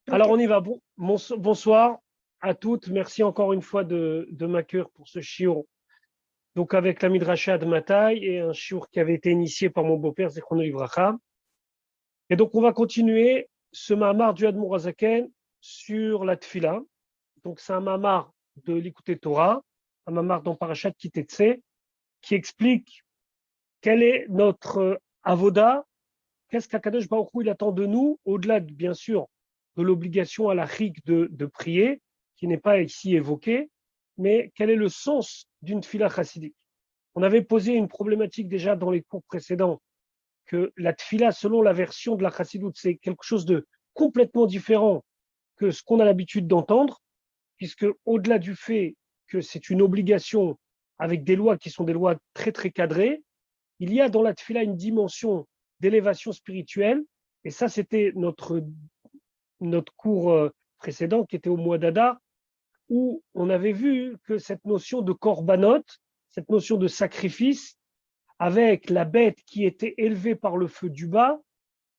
Alors, Ok. on y va. Bonsoir à toutes. Merci encore une fois de m'accueillir pour ce shiur. Donc, avec la Midrasha de Mataï et un shiur qui avait été initié par mon beau-père, Zichrono Livracha. Et donc, on va continuer ce Mahamar du Admour Hazaken sur la Tfila. Donc, c'est un Mahamar de l'Écouté Torah, un Mahamar dans Parashat Kitetse, qui explique quel est notre avoda, qu'est-ce qu'Akadosh Baruch Hu il attend de nous, au-delà, bien sûr, de l'obligation à la chic de prier, qui n'est pas ici évoquée, mais quel est le sens d'une tfila chassidique. On avait posé une problématique déjà dans les cours précédents, que la tfila, selon la version de la chassidoute, c'est quelque chose de complètement différent que ce qu'on a l'habitude d'entendre, puisque au-delà du fait que c'est une obligation avec des lois qui sont des lois très très cadrées, il y a dans la tfila une dimension d'élévation spirituelle, et ça c'était notre cours précédent qui était au mois d'Adar, où on avait vu que cette notion de korbanot, cette notion de sacrifice, avec la bête qui était élevée par le feu du bas,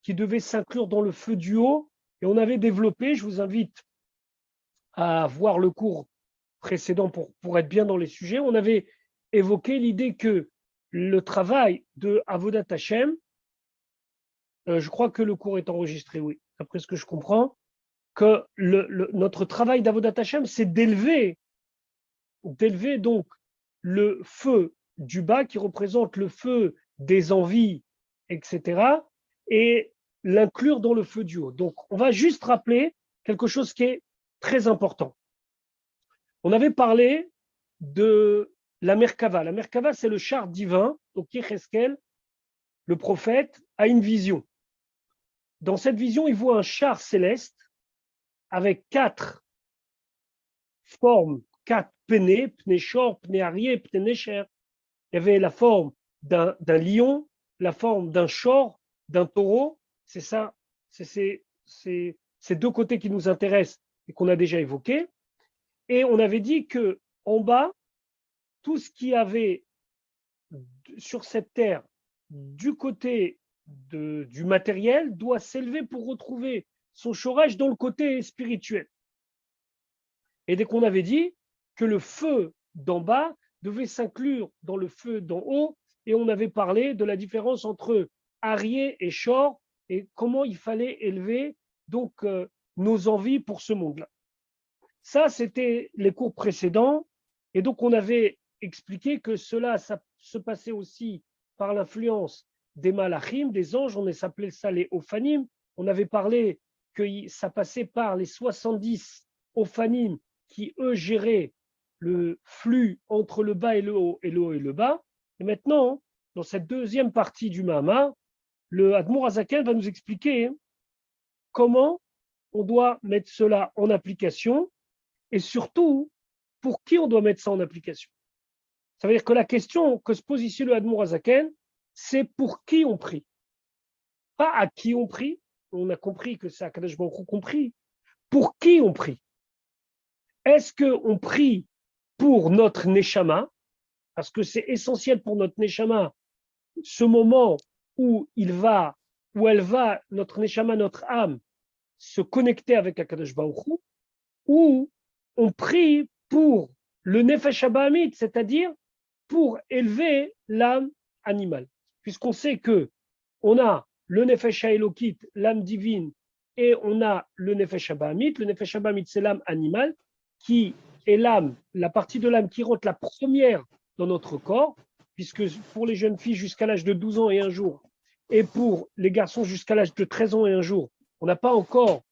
qui devait s'inclure dans le feu du haut, et on avait développé, je vous invite à voir le cours précédent pour être bien dans les sujets, on avait évoqué l'idée que le travail de Avodat Hashem, je crois que le cours est enregistré, oui, d'après ce que je comprends, que notre travail d'Avodat Hashem, c'est d'élever donc le feu du bas qui représente le feu des envies, etc., et l'inclure dans le feu du haut. Donc, on va juste rappeler quelque chose qui est très important. On avait parlé de la Merkava. La Merkava, c'est le char divin. Donc, Yecheskel, le prophète, a une vision. Dans cette vision, il voit un char céleste avec 4 formes, 4 pnés, pneu shor, pneu arié, pneu necher. Il y avait la forme d'un lion, la forme d'un shor, d'un taureau. C'est ça, c'est ces deux côtés qui nous intéressent et qu'on a déjà évoqués. Et on avait dit que en bas, tout ce qu'il y avait sur cette terre du côté du matériel doit s'élever pour retrouver son chorage dans le côté spirituel. Et dès qu'on avait dit que le feu d'en bas devait s'inclure dans le feu d'en haut, et on avait parlé de la différence entre Arié et Shor, et comment il fallait élever donc nos envies pour ce monde-là. Ça, c'était les cours précédents, et donc on avait expliqué que cela ça se passait aussi par l'influence des malachim, des anges, on s'appelait ça les ophanim. On avait parlé que ça passait par les 70 ophanim qui, eux, géraient le flux entre le bas et le haut, et le haut et le bas. Et maintenant, dans cette deuxième partie du Mahamar, le Admour Hazaken va nous expliquer comment on doit mettre cela en application et surtout, pour qui on doit mettre ça en application. Ça veut dire que la question que se pose ici le Admour Hazaken, c'est pour qui on prie. Pas à qui on prie, on a compris que c'est Akadosh Baruch Hu qu'on prie. Pour qui on prie? Est-ce qu'on prie pour notre Neshama, parce que c'est essentiel pour notre Neshama, ce moment où elle va, notre Neshama, notre âme, se connecter avec Akadosh Baruch Hu, ou on prie pour le Nefesh Abahamit, c'est-à-dire pour élever l'âme animale. Puisqu'on sait que on a le Nefesh Elokit, l'âme divine, et on a le Nefesh Abahamit. Le Nefesh Abahamit, c'est l'âme animale, qui est l'âme, la partie de l'âme qui rentre la première dans notre corps, puisque pour les jeunes filles jusqu'à l'âge de 12 ans et un jour, et pour les garçons jusqu'à l'âge de 13 ans et un jour, on n'a pas encore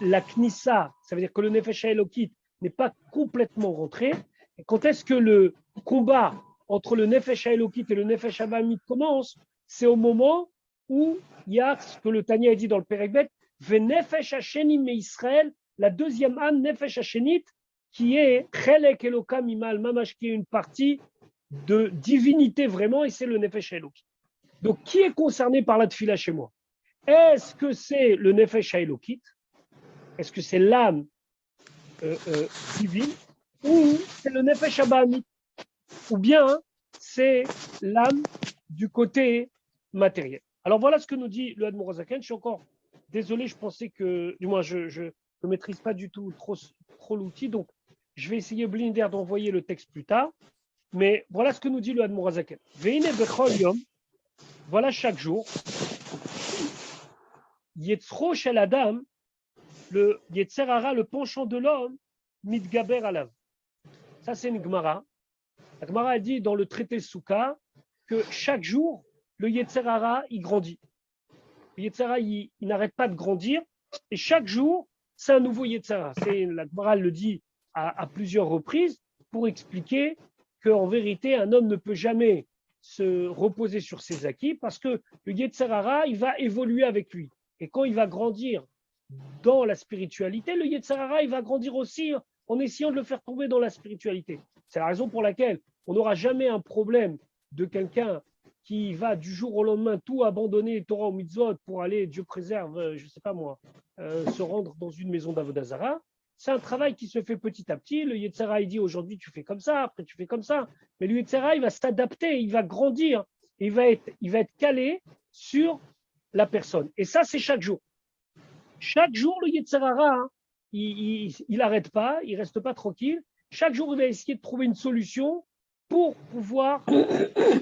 la Knissa, ça veut dire que le Nefesh Elokit n'est pas complètement rentré. Et quand est-ce que le combat entre le Nefesh Elokit et le Nefesh Abahamit commence? C'est au moment où il y a ce que le Tanya a dit dans le Perek Bet, Venefesh Hashenim me Israël, la deuxième âme, Nefesh Hashenit, qui est Chelek Elokam Imal Mamash, qui est une partie de divinité vraiment, et c'est le Nefesh Elokit. Donc, qui est concerné par la Tfila chez moi? Est-ce que c'est le Nefesh Elokit? Est-ce que c'est l'âme divine, ou c'est le Nefesh Abahamit, ou bien c'est l'âme du côté matériel? Alors voilà ce que nous dit le Admour Hazaken. Je suis encore Désolé, je pensais que, du moins, je ne maîtrise pas du tout trop l'outil, donc je vais essayer Blinder d'envoyer le texte plus tard. Mais voilà ce que nous dit le Admor Hazaken. Veine bechol yom, voilà chaque jour. Yetzro shel adam, le Yetzer hara, le penchant de l'homme, mitgaber alav. Ça, c'est une Gemara. La Gemara a dit dans le traité Souka que chaque jour, le Yetzer hara, il grandit. Le Yetzer hara, il n'arrête pas de grandir. Et chaque jour, c'est un nouveau Yetzer hara. La Gemara le dit à plusieurs reprises pour expliquer qu'en vérité, un homme ne peut jamais se reposer sur ses acquis parce que le Yetzer hara, il va évoluer avec lui. Et quand il va grandir dans la spiritualité, le Yetzer hara, il va grandir aussi en essayant de le faire tomber dans la spiritualité. C'est la raison pour laquelle on n'aura jamais un problème de quelqu'un qui va du jour au lendemain tout abandonner, Torah ou mitzvot, pour aller, Dieu préserve, je ne sais pas moi, se rendre dans une maison d'Avodah Zarah. C'est un travail qui se fait petit à petit. Le Yetzer hara, il dit aujourd'hui tu fais comme ça, après tu fais comme ça. Mais le Yetzer hara, il va s'adapter, il va grandir, il va être calé sur la personne. Et ça, c'est chaque jour. Chaque jour, le Yetzer hara, hein, il n'arrête pas, il ne reste pas tranquille. Chaque jour, il va essayer de trouver une solution pour pouvoir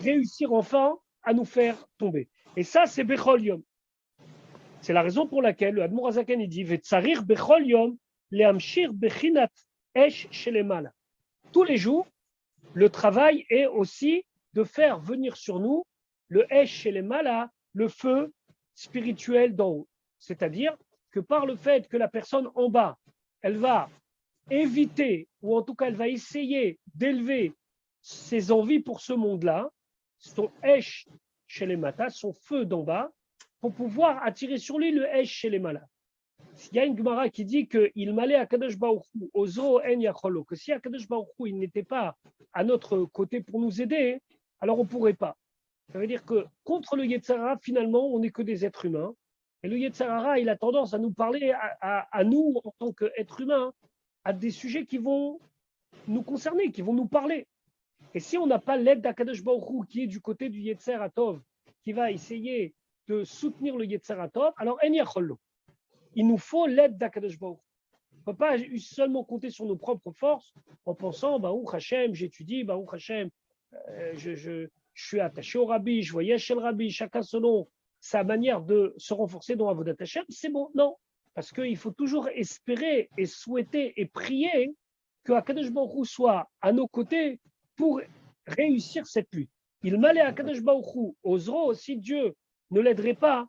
réussir enfin à nous faire tomber. Et ça, c'est Bechol Yom. C'est la raison pour laquelle le Admor Hazaken dit Vetzarir Bechol Yom lehamshir bechinat esh shelemala. Tous les jours, le travail est aussi de faire venir sur nous le esh shelemala, le feu spirituel d'en haut. C'est-à-dire que par le fait que la personne en bas, elle va éviter, ou en tout cas elle va essayer d'élever ses envies pour ce monde-là, son esh chez les matas, son feu d'en bas, pour pouvoir attirer sur lui le esh chez les malas. Il y a une Gemara qui dit qu'il m'allait à Kadosh Baruch Hu, ozo en yacholo, que si à Kadosh Baruch Hu, il n'était pas à notre côté pour nous aider, alors on ne pourrait pas. Ça veut dire que contre le Yetzer hara, finalement, on n'est que des êtres humains. Et le Yetzer hara, il a tendance à nous parler, à nous, en tant qu'êtres humains, à des sujets qui vont nous concerner, qui vont nous parler. Et si on n'a pas l'aide d'Akadosh Baruch Hu, qui est du côté du Yetzer Hatov, qui va essayer de soutenir le Yetzer Hatov, alors en yachollo. Il nous faut l'aide d'Akadosh Baruch Hu. On ne peut pas seulement compter sur nos propres forces en pensant, Baruch Hashem, j'étudie, Baruch Hashem, je suis attaché au Rabbi, je voyage chez le Rabbi, chacun selon sa manière de se renforcer dans Avodat Hashem, c'est bon, non. Parce qu'il faut toujours espérer et souhaiter et prier que Akadosh Baruch Hu soit à nos côtés pour réussir cette lutte. Il m'allait à Akadosh Baruch Hu, Ozro, si Dieu ne l'aiderait pas,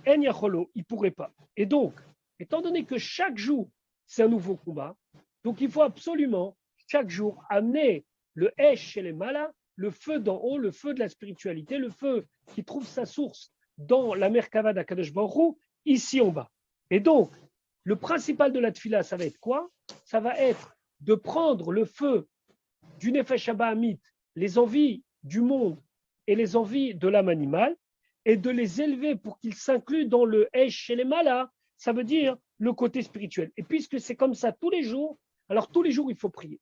En Yacholo, il ne pourrait pas. Et donc, étant donné que chaque jour, c'est un nouveau combat, donc il faut absolument, chaque jour, amener le Esh chez les Malas, le feu d'en haut, le feu de la spiritualité, le feu qui trouve sa source dans la Merkava d'Akadosh Baruch Hu, ici en bas. Et donc, le principal de la tfila, ça va être quoi? Ça va être de prendre le feu du Nefesh Habahamit, les envies du monde et les envies de l'âme animale, et de les élever pour qu'ils s'incluent dans le Esh chez les Malas, ça veut dire le côté spirituel. Et puisque c'est comme ça tous les jours, alors tous les jours, il faut prier.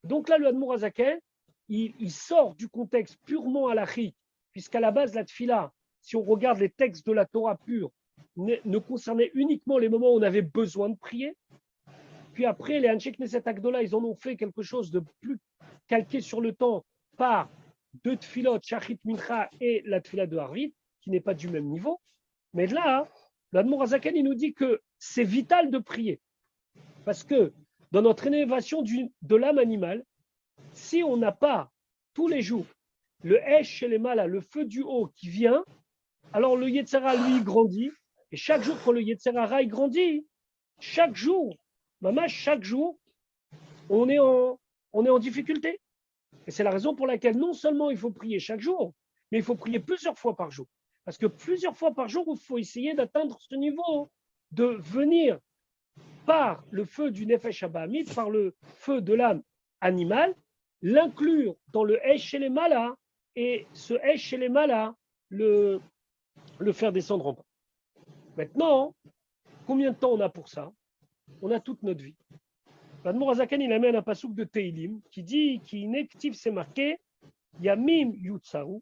Donc là, le Admor Hazaken, il sort du contexte purement halachique, puisqu'à la base, la tfila, si on regarde les textes de la Torah pure, ne concernait uniquement les moments où on avait besoin de prier. Puis après, les Anshei Knesset Agdola, ils en ont fait quelque chose de plus calqué sur le temps par deux tfilot, Shachit Mincha et la tfila de Harvit, qui n'est pas du même niveau. Mais là, l'Admor Hazaken, il nous dit que c'est vital de prier. Parce que dans notre élévation de l'âme animale, si on n'a pas tous les jours le Esh chez les Malas, le feu du haut qui vient, alors le Yetzer hara, lui, grandit. Et chaque jour, quand le Yetzer hara il grandit, chaque jour, on est en difficulté. Et c'est la raison pour laquelle non seulement il faut prier chaque jour, mais il faut prier plusieurs fois par jour. Parce que plusieurs fois par jour, il faut essayer d'atteindre ce niveau, de venir par le feu du Nefesh Habahamit, par le feu de l'âme animale, l'inclure dans le Esh chez les Malas, et ce Esh chez les Malas, le faire descendre en bas. Maintenant, combien de temps on a pour ça? On a toute notre vie. L'Admor Hazaken, il amène un passouk de Teilim qui dit qu'il c'est marqué Yamim Yutsaru,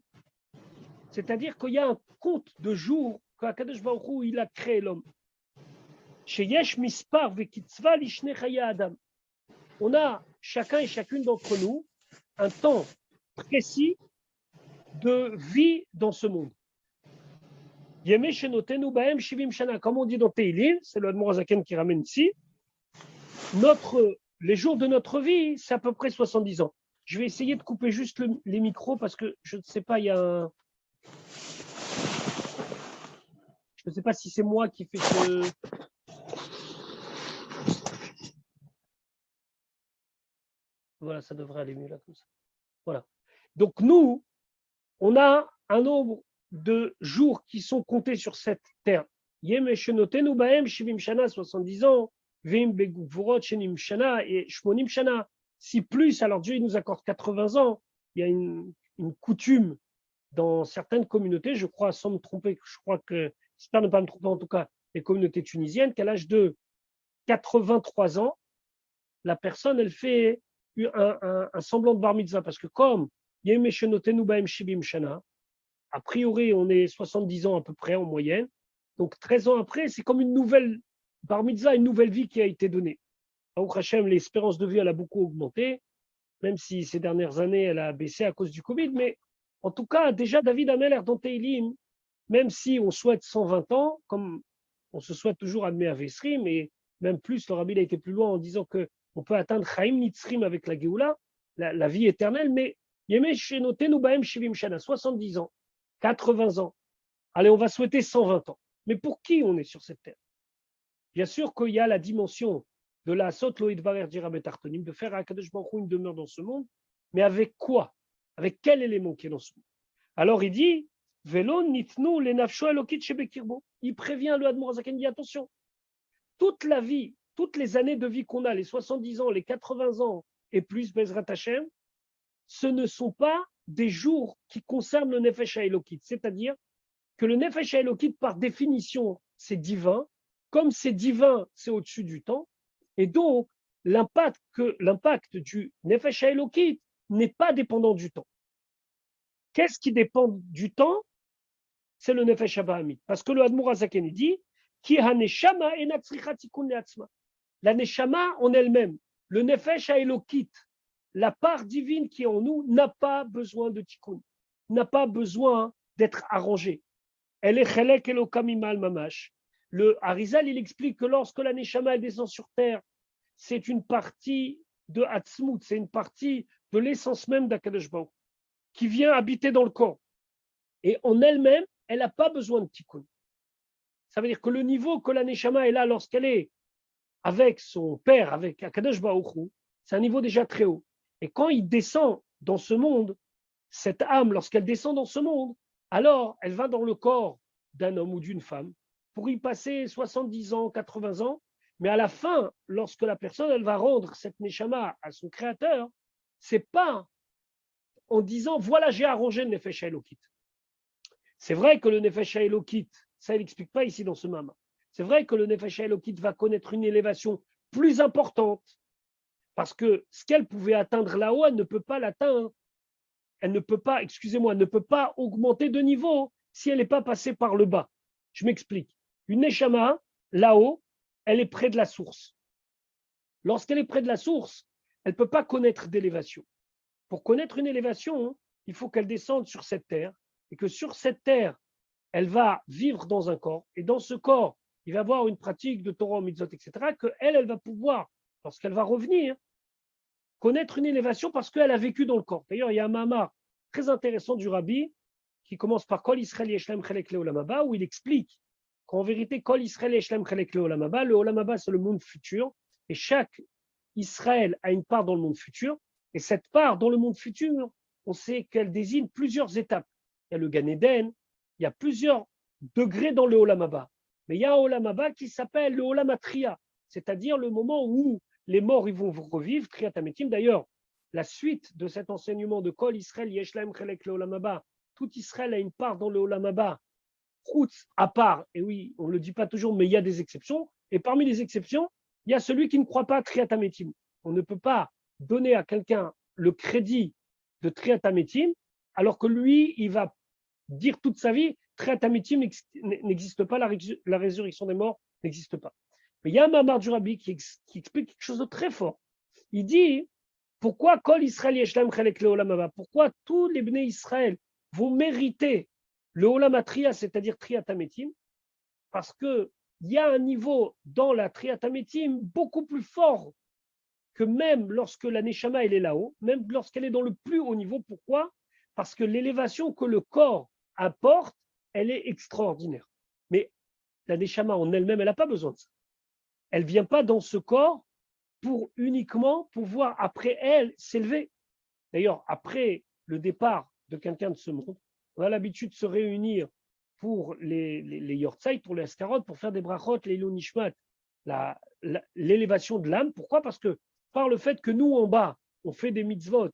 c'est-à-dire qu'il y a un compte de jours qu'Akadosh Baruch Hu, il a créé l'homme. Sheyesh mispar vekitzva lishne chaye adam. On a chacun et chacune d'entre nous un temps précis de vie dans ce monde. Yeme shenotenu bahem shivim shana. Comme on dit dans Teilim, c'est le Admor Hazaken qui ramène ici. Les jours de notre vie, c'est à peu près 70 ans. Je vais essayer de couper juste les micros parce que je ne sais pas, il y a un. Je ne sais pas si c'est moi qui fais ce. Voilà, ça devrait aller mieux là comme ça. Voilà. Donc nous, on a un nombre de jours qui sont comptés sur cette terre. Yem shenotenu bahem shivim shana, 70 ans. Vim beguvurot shenim shana et shmonim shana. Si plus, alors Dieu il nous accorde 80 ans. Il y a une coutume dans certaines communautés, je crois, sans me tromper, je crois que, j'espère ne pas me tromper en tout cas, les communautés tunisiennes, qu'à l'âge de 83 ans, la personne, elle fait un semblant de bar mitzvah. Parce que comme Yem shenotenu bahem shivim shana, a priori, on est 70 ans à peu près en moyenne. Donc 13 ans après, c'est comme une nouvelle bar mitzvah, une nouvelle vie qui a été donnée. Baruch Hashem, l'espérance de vie, elle a beaucoup augmenté, même si ces dernières années, elle a baissé à cause du Covid. Mais en tout cas, déjà, David Ameller dans Teilim, même si on souhaite 120 ans, comme on se souhaite toujours Admé Avesri, mais même plus, le Rabbi a été plus loin en disant qu'on peut atteindre Chaim Nitzrim avec la Géoula, la vie éternelle, mais Yemei Shenotenu Bahem Shivim Shana, 70 ans, 80 ans. Allez, on va souhaiter 120 ans. Mais pour qui on est sur cette terre? Bien sûr qu'il y a la dimension de la Sot Loïd Varer Dirabet Artonim, de faire à Kadosh Baruch Hu une demeure dans ce monde, mais avec quoi? Avec quel élément qui est dans ce monde? Alors il dit, Velo nitnu le nafsho elokit shebekirbo. Il prévient le Admor Hazaken, il dit attention, toute la vie, toutes les années de vie qu'on a, les 70 ans, les 80 ans et plus, Bezrat Hashem, ce ne sont pas des jours qui concernent le Nefesh HaElokit. C'est-à-dire que le Nefesh HaElokit, par définition, c'est divin. Comme c'est divin, c'est au-dessus du temps. Et donc, l'impact du Nefesh HaElokit n'est pas dépendant du temps. Qu'est-ce qui dépend du temps? C'est le Nefesh HaBahamit. Parce que le Admor Hazaken dit Ki haneshama enat tzricha tikun le'atzma. La neshama en elle-même, le Nefesh HaElokit, la part divine qui est en nous, n'a pas besoin de tikkun, n'a pas besoin d'être arrangée. Elle est chelek elokam imal mamash. Le Harizal, il explique que lorsque la neshama descend sur terre, c'est une partie de Hatzmut, c'est une partie de l'essence même d'Akadosh Baruch qui vient habiter dans le corps. Et en elle-même, elle n'a pas besoin de tikkun. Ça veut dire que le niveau que la neshama est là lorsqu'elle est avec son père, avec Akadosh Baruch Hu, c'est un niveau déjà très haut. Et quand il descend dans ce monde, cette âme, lorsqu'elle descend dans ce monde, alors elle va dans le corps d'un homme ou d'une femme pour y passer 70 ans, 80 ans. Mais à la fin, lorsque la personne elle va rendre cette neshama à son créateur, c'est pas en disant voilà j'ai arrangé le nefesh haelokit. C'est vrai que le nefesh haelokit, ça il n'explique pas ici dans ce mama. C'est vrai que le nefesh haelokit va connaître une élévation plus importante parce que ce qu'elle pouvait atteindre là-haut, elle ne peut pas l'atteindre. Elle ne peut pas, excusez-moi, ne peut pas augmenter de niveau si elle n'est pas passée par le bas. Je m'explique. Une neshama, là-haut, elle est près de la source. Lorsqu'elle est près de la source, elle ne peut pas connaître d'élévation. Pour connaître une élévation, il faut qu'elle descende sur cette terre et que sur cette terre, elle va vivre dans un corps. Et dans ce corps, il va y avoir une pratique de Torah, mitzvot, etc., qu'elle va pouvoir, lorsqu'elle va revenir, connaître une élévation parce qu'elle a vécu dans le corps. D'ailleurs, il y a un mamar très intéressant du Rabbi qui commence par Kol Israël Yeshlem Chelek Le Olam Haba, où il explique qu'en vérité, Kol Israël Yeshlem Chelek Le Olam Haba, le Olam Haba, c'est le monde futur, et chaque Israël a une part dans le monde futur, et cette part dans le monde futur, on sait qu'elle désigne plusieurs étapes. Il y a le Gan Eden, il y a plusieurs degrés dans le Olam Haba, mais il y a un Olam Haba qui s'appelle le Olam Atria, c'est-à-dire le moment où les morts ils vont revivre, Kriyat Hametim. D'ailleurs, la suite de cet enseignement de Kol Israël Yeshlaim Chelek Le Olam Haba, tout Israël a une part dans le Olam Haba, Chutz à part, et oui, on ne le dit pas toujours, mais il y a des exceptions, et parmi les exceptions, il y a celui qui ne croit pas à Kriyat Hametim. On ne peut pas donner à quelqu'un le crédit de Kriyat Hametim, alors que lui, il va dire toute sa vie, Kriyat Hametim n'existe pas, la résurrection des morts n'existe pas. Mais il y a un Mamar du Rabbi qui explique quelque chose de très fort. Il dit, pourquoi Kol Israël Yeshlam Chelek Leolam Haba? Pourquoi tous les Bnei Israël vont mériter le Olam Atria, c'est-à-dire Triat Hametim? Parce qu'il y a un niveau dans la Triat Hametim beaucoup plus fort que même lorsque la Neshama elle est là-haut, même lorsqu'elle est dans le plus haut niveau. Pourquoi? Parce que l'élévation que le corps apporte, elle est extraordinaire. Mais la Neshama en elle-même, elle n'a pas besoin de ça. Elle ne vient pas dans ce corps pour uniquement pouvoir, après elle, s'élever. D'ailleurs, après le départ de quelqu'un de ce monde, on a l'habitude de se réunir pour les Yortzeit, pour les Askarot, pour faire des brachot, les Ilonishmat, l'élévation de l'âme. Pourquoi? Parce que par le fait que nous, en bas, on fait des mitzvot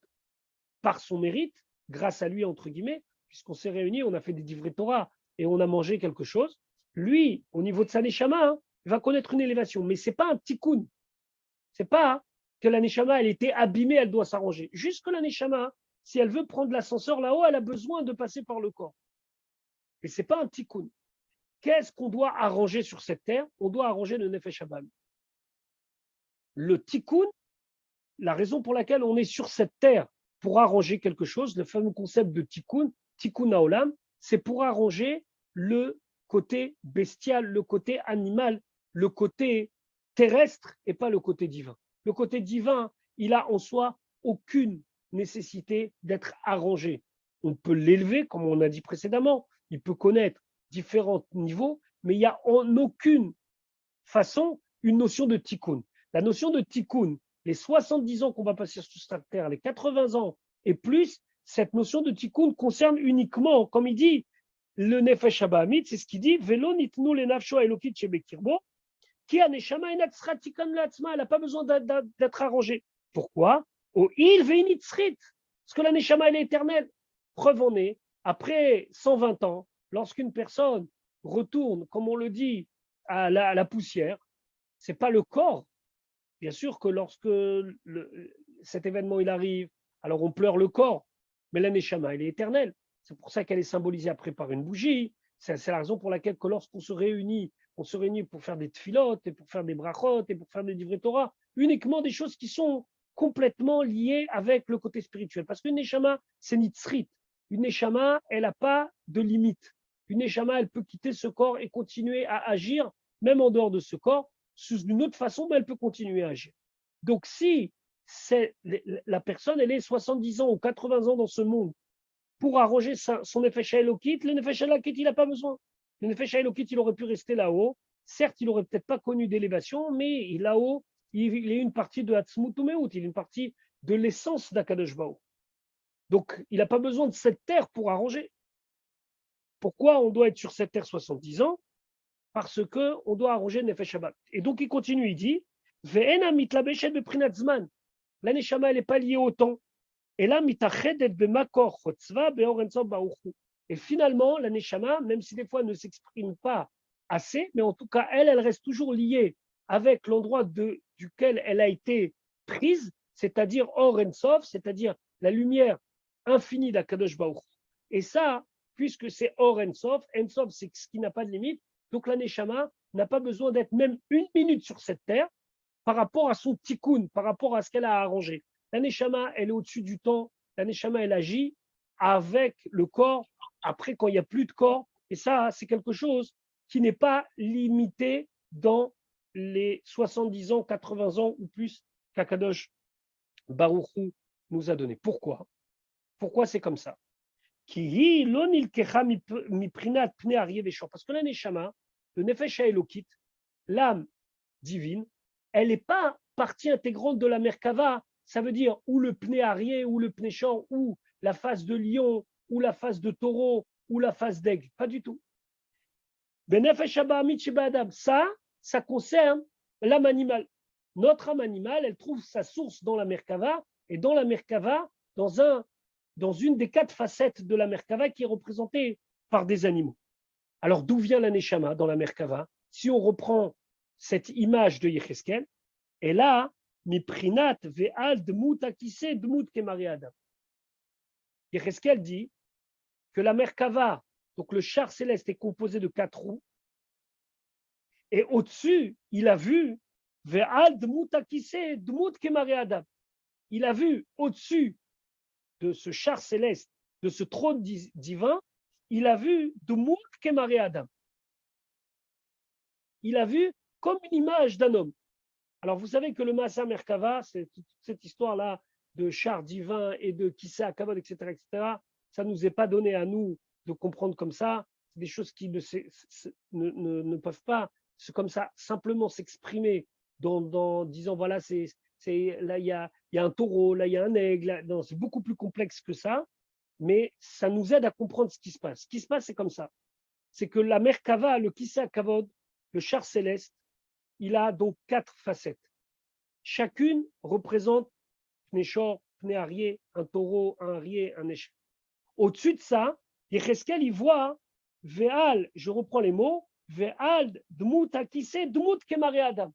par son mérite, grâce à lui, entre guillemets, puisqu'on s'est réunis, on a fait des divrei Torah et on a mangé quelque chose, lui, au niveau de sa neshama, il va connaître une élévation. Mais ce n'est pas un tikkun. Ce n'est pas que la neshama, elle était abîmée, elle doit s'arranger. Juste que la neshama, si elle veut prendre l'ascenseur là-haut, elle a besoin de passer par le corps. Et ce n'est pas un tikkun. Qu'est-ce qu'on doit arranger sur cette terre? On doit arranger le nefesh habam. Le tikkun, la raison pour laquelle on est sur cette terre pour arranger quelque chose, le fameux concept de tikkun, tikkun haolam, c'est pour arranger le côté bestial, le côté animal, le côté terrestre et pas le côté divin. Le côté divin, il a en soi aucune nécessité d'être arrangé. On peut l'élever, comme on a dit précédemment, il peut connaître différents niveaux, mais il n'y a en aucune façon une notion de tikkun. La notion de tikkun, les 70 ans qu'on va passer sur cette terre, les 80 ans et plus, cette notion de tikkun concerne uniquement, comme il dit, le nefesh habahamit, c'est ce qu'il dit, velo nitnu le nafsho elokit shebekirbo, qui a neshama enatzra tikkun la'atzma, elle n'a pas besoin d'être arrangée. Pourquoi? O il veinitzrit, parce que la neshama elle est éternelle. Preuve en est, après 120 ans, lorsqu'une personne retourne, comme on le dit, à la poussière, ce n'est pas le corps. Bien sûr que lorsque cet événement il arrive, alors on pleure le corps, mais la neshama, elle est éternelle. C'est pour ça qu'elle est symbolisée après par une bougie. C'est la raison pour laquelle que lorsqu'on se réunit, on se réunit pour faire des tfilotes et pour faire des brachot et pour faire des divrei Torah, uniquement des choses qui sont complètement liées avec le côté spirituel. Parce qu'une neshama, c'est nitzrit. Une neshama, elle n'a pas de limite. Une neshama, elle peut quitter ce corps et continuer à agir, même en dehors de ce corps, d'une autre façon, mais elle peut continuer à agir. Donc, si la personne, elle est 70 ans ou 80 ans dans ce monde pour arranger son nefesh elokit, le nefesh elokit, il n'a pas besoin. Le nefesh elokit, il aurait pu rester là-haut. Certes, il n'aurait peut-être pas connu d'élévation, mais là-haut, il est une partie de Hatzmut Umeut, il est une partie de l'essence d'Akadosh Baruch. Donc, il n'a pas besoin de cette terre pour arranger. Pourquoi on doit être sur cette terre 70 ans? Parce qu'on doit arranger le nefesh habam. Et donc, il continue, il dit, Ve'ena mitlabeshet beprinat zman. La neshama, elle n'est pas liée au temps. Et là, mitachedet bemakor chotzva beor ensof baruchu. Et finalement, la neshama, même si des fois elle ne s'exprime pas assez, mais en tout cas, elle reste toujours liée avec l'endroit duquel elle a été prise, c'est-à-dire or ensof, c'est-à-dire la lumière infinie d'Akadosh Baruch. Et ça, puisque c'est or ensof, ensof c'est ce qui n'a pas de limite, donc la neshama n'a pas besoin d'être même une minute sur cette terre par rapport à son tikkun, par rapport à ce qu'elle a arrangé. La neshama, elle est au-dessus du temps. La neshama, elle agit avec le corps, après quand il n'y a plus de corps. Et ça, c'est quelque chose qui n'est pas limité dans les 70 ans, 80 ans ou plus qu'Akadosh Baruch Hu nous a donné. Pourquoi? Pourquoi c'est comme ça? Parce que la neshama, le nefesh haelokit, l'âme divine, elle n'est pas partie intégrante de la Merkava. Ça veut dire ou le pneu arié, ou le pneu champ, ou la face de lion, ou la face de taureau, ou la face d'aigle. Pas du tout. Ça concerne l'âme animale. Notre âme animale, elle trouve sa source dans la Merkava, et dans la Merkava, dans une des 4 facettes de la Merkava qui est représentée par des animaux. Alors d'où vient la Neshama dans la Merkava? Si on reprend cette image de Yecheskel, et là, miprinat ve'al dmut akise dmut kemari adam. Yecheskel dit que la Merkava, donc le char céleste, est composé de 4 roues, Et au-dessus, il a vu Ve'al dmut hakiseh dmut kemare Adam. Il a vu au-dessus de ce char céleste, de ce trône divin, il a vu dmut kemare Adam. Il a vu comme une image d'un homme. Alors, vous savez que le Masa Merkava, c'est toute cette histoire-là de char divin et de Kissa Akavod, etc., ça ne nous est pas donné à nous de comprendre comme ça. C'est des choses qui ne peuvent pas, comme ça, simplement s'exprimer dans disant, voilà, là, il y a un taureau, là, il y a un aigle. Non, c'est beaucoup plus complexe que ça, mais ça nous aide à comprendre ce qui se passe. Ce qui se passe, c'est comme ça. C'est que la Merkava, le Kissa Akavod, le char céleste, il a donc 4 facettes. Chacune représente Pnéchor, Pnéarié, un taureau, un arié, un échec. Au-dessus de ça, Yecheskel, il voit Ve'al, je reprends les mots, Ve'al dmut hakiseh dmut kemare Adam.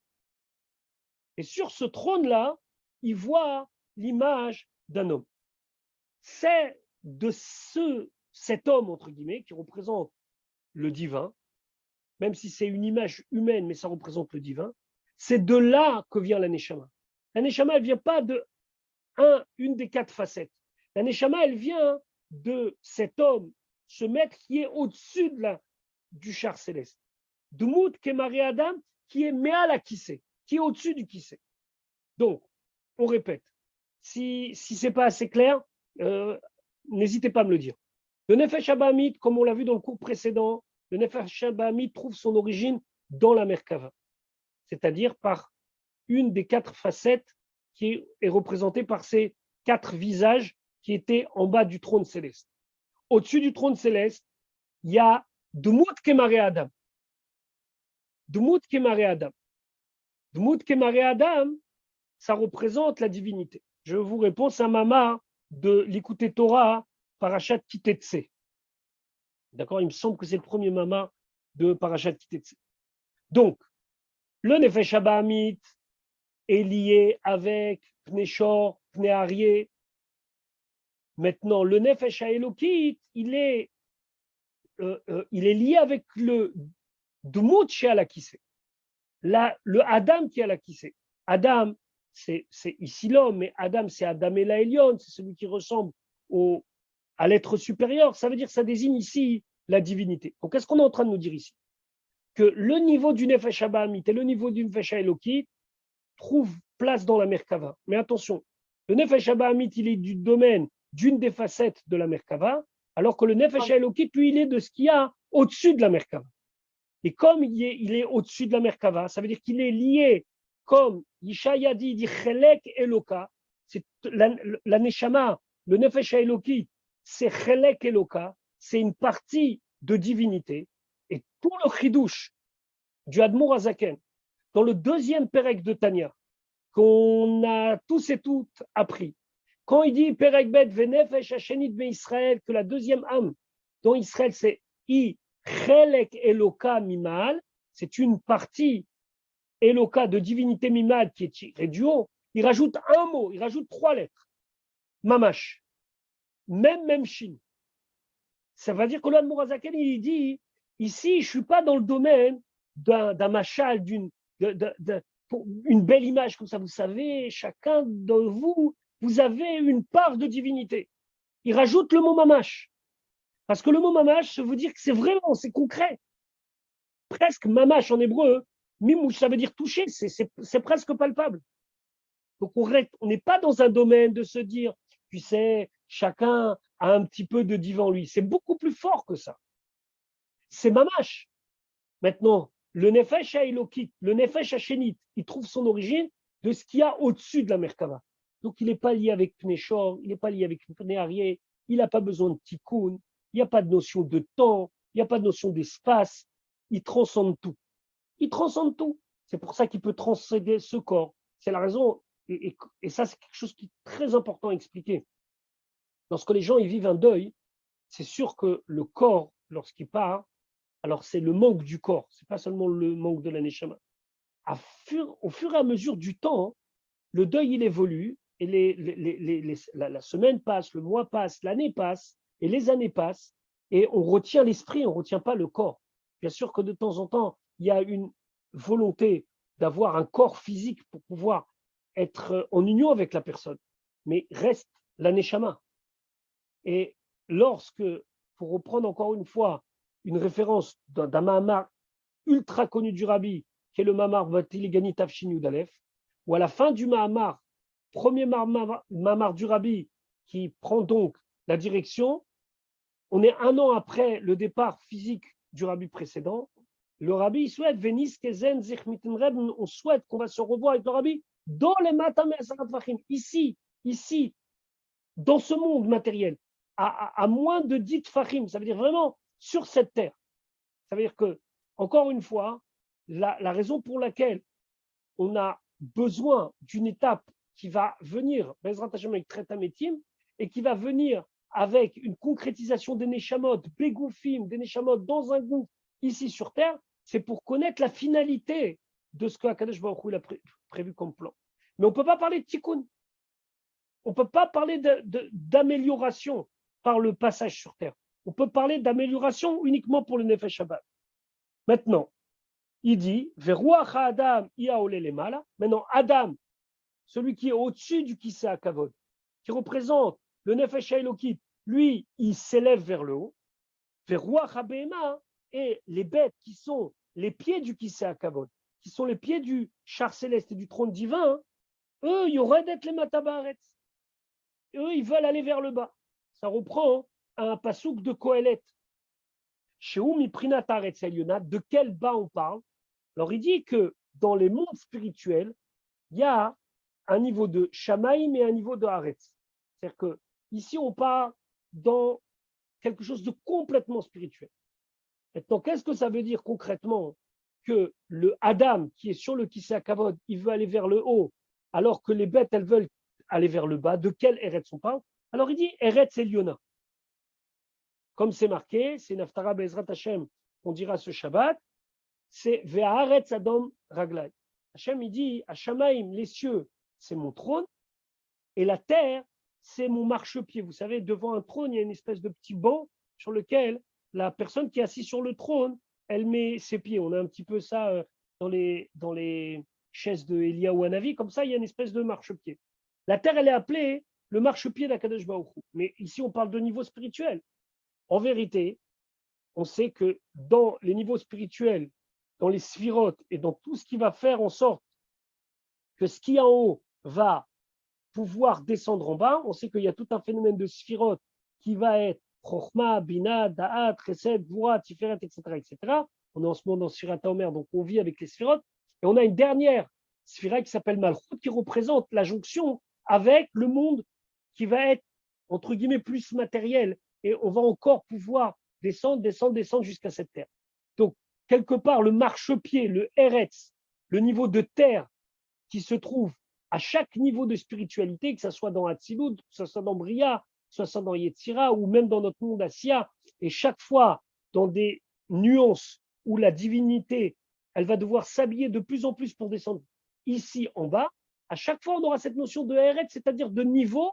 Et sur ce trône-là, il voit l'image d'un homme. C'est de cet homme, entre guillemets, qui représente le divin, même si c'est une image humaine, mais ça représente le divin, c'est de là que vient la Neshama. La Neshama, elle ne vient pas de une des 4 facettes. La Neshama, elle vient de cet homme, ce maître qui est au-dessus du char céleste. Dmut kemare Adam, qui est Me'al hakiseh, qui est au-dessus du kissé. Donc, on répète. Si ce n'est pas assez clair, n'hésitez pas à me le dire. Le Nefesh Abahamit, comme on l'a vu dans le cours précédent, le Nefesh Abahamit trouve son origine dans la Merkava, c'est-à-dire par une des 4 facettes qui est représentée par ces 4 visages qui étaient en bas du trône céleste. Au-dessus du trône céleste, il y a Dmut kemare Adam. Dmut kemare Adam. Dmut kemare Adam, ça représente la divinité. Je vous réponds, c'est un mama de l'Écouter Torah, Parashat Kitetse. D'accord, il me semble que c'est le premier mama de Parashat Kitetse. Donc, le Nefesh Abahamit est lié avec Pnéchor, Pnéarié. Maintenant, le Nefesh HaElokit, il est lié avec le Dmut She'al hakiseh, le Adam qui est à la kissé. Adam, c'est ici l'homme, mais Adam, c'est Adam El Haelyon, c'est celui qui ressemble à l'être supérieur. Ça veut dire que ça désigne ici la divinité. Donc, qu'est-ce qu'on est en train de nous dire ici? Que le niveau du Nefesh Abahamit et le niveau du Nefesh HaElokit trouvent place dans la Merkava. Mais attention, le Nefesh Abahamit, il est du domaine d'une des facettes de la Merkava, alors que le Nefesh HaElokit, lui, il est de ce qu'il y a au-dessus de la Merkava. Et comme il est au-dessus de la Merkava, ça veut dire qu'il est lié, comme Yishaya dit Chelek Eloka, c'est la Neshama, le Nefesh HaElokit, c'est Chelek Eloka, c'est une partie de divinité. Et tout le chidouche du Admour Hazaken, dans le 2e Perek de Tanya, qu'on a tous et toutes appris, quand il dit Perek Bet Venefesh Hashenit Be Israël, que la 2e âme dans Israël, c'est I Chelek Eloka Mimal, c'est une partie Eloka de divinité Mimal qui est tirée du haut, il rajoute un mot, il rajoute 3 lettres. Mamash. Même Shin. Ça veut dire que l'Admour Hazaken, il dit, ici, je ne suis pas dans le domaine d'un machal, une belle image comme ça. Vous savez, chacun de vous, vous avez une part de divinité. Il rajoute le mot mamash. Parce que le mot mamash, ça veut dire que c'est vraiment, c'est concret. Presque mamash en hébreu, mimouche, ça veut dire toucher, c'est presque palpable. Donc on n'est pas dans un domaine de se dire, tu sais, chacun a un petit peu de divin en lui. C'est beaucoup plus fort que ça. C'est mamash. Maintenant, le Nefesh HaElokit, le Nefesh HaShenit, il trouve son origine de ce qu'il y a au-dessus de la Merkava. Donc il n'est pas lié avec Pnéchor, il n'est pas lié avec Pnéarié, il n'a pas besoin de tikkun, il n'y a pas de notion de temps, il n'y a pas de notion d'espace, il transcende tout. Il transcende tout. C'est pour ça qu'il peut transcender ce corps. C'est la raison, et ça c'est quelque chose qui est très important à expliquer. Lorsque les gens ils vivent un deuil, c'est sûr que le corps, lorsqu'il part, alors c'est le manque du corps, c'est pas seulement le manque de la neshama. Au fur et à mesure du temps, le deuil il évolue, et la semaine passe, le mois passe, l'année passe, et les années passent, et on retient l'esprit, on ne retient pas le corps. Bien sûr que de temps en temps, il y a volonté d'avoir un corps physique pour pouvoir être en union avec la personne, mais reste la neshama. Et lorsque, pour reprendre encore une fois une référence d'un Mahamar ultra connu du Rabbi, qui est le Mahamar Vatiligani Tafshin Yudalef, où à la fin du Mahamar, premier Mahamar du Rabbi, qui prend donc la direction, on est 1 an après le départ physique du Rabbi précédent. Le Rabbi souhaite, on souhaite qu'on va se revoir avec le Rabbi dans les Matameh Sarat Vachim, ici, dans ce monde matériel, à moins de 10 Fahim, ça veut dire vraiment sur cette terre. Ça veut dire que, encore une fois, la raison pour laquelle on a besoin d'une étape qui va venir, Bezrat Hashem avec Tretametim, et qui va venir avec une concrétisation des Neshamot, Begoufim, des Neshamot dans un gouffre ici sur terre, c'est pour connaître la finalité de ce que Akadosh Baruch Hu a prévu comme plan. Mais on ne peut pas parler de tikkun. On ne peut pas parler d'amélioration par le passage sur terre. On peut parler d'amélioration uniquement pour le Nefesh Shabbat. Maintenant, il dit, Veruach Adam iaole lemala. Maintenant, Adam, celui qui est au-dessus du Kisei HaKavod, qui représente le Nefesh Elokit, lui, il s'élève vers le haut. Veruach HaBehema, et les bêtes qui sont les pieds du Kisei HaKavod, qui sont les pieds du char céleste et du trône divin, eux, il y aurait d'être les Matabaretz. Eux, ils veulent aller vers le bas. Ça reprend un pasouk de Kohelet. De quel bas on parle? Alors, il dit que dans les mondes spirituels, il y a un niveau de Shamaïm et un niveau de Haaretz. C'est-à-dire que ici, on part dans quelque chose de complètement spirituel. Maintenant, qu'est-ce que ça veut dire concrètement que le Adam, qui est sur le Kisei HaKavod, il veut aller vers le haut, alors que les bêtes, elles veulent aller vers le bas? De quel Eretz on parle? Alors, il dit Eretz Eliona. Comme c'est marqué, c'est Naftara Be'ezrat Hashem, on dira ce Shabbat, c'est Ve'aretz Adom Raglai. Hashem, il dit, Hashamaim, les cieux, c'est mon trône, et la terre, c'est mon marchepied. Vous savez, devant un trône, il y a une espèce de petit banc sur lequel la personne qui est assise sur le trône, elle met ses pieds. On a un petit peu ça dans les chaises de Eliyahu Hanavi, comme ça, il y a une espèce de marchepied. La terre, elle est appelée le marchepied d'Akadosh Baruch Hu. Mais ici, on parle de niveau spirituel. En vérité, on sait que dans les niveaux spirituels, dans les sphirotes et dans tout ce qui va faire en sorte que ce qui est en haut va pouvoir descendre en bas, on sait qu'il y a tout un phénomène de sphirotes qui va être Chochma, Bina, Da'at, Chesed, Vura, Tiferet, etc., etc. On est en ce moment dans Sfirat HaOmer, donc on vit avec les sphirotes. Et on a une dernière sphira qui s'appelle Malchut, qui représente la jonction avec le monde qui va être, entre guillemets, plus matériel. Et on va encore pouvoir descendre jusqu'à cette terre. Donc, quelque part, le marchepied, le Eretz, le niveau de terre qui se trouve à chaque niveau de spiritualité, que ce soit dans Hatzilut, que ce soit dans Bria, que ce soit dans Yetzira, ou même dans notre monde Assia, et chaque fois dans des nuances où la divinité, elle va devoir s'habiller de plus en plus pour descendre ici en bas, à chaque fois on aura cette notion de Eretz, c'est-à-dire de niveau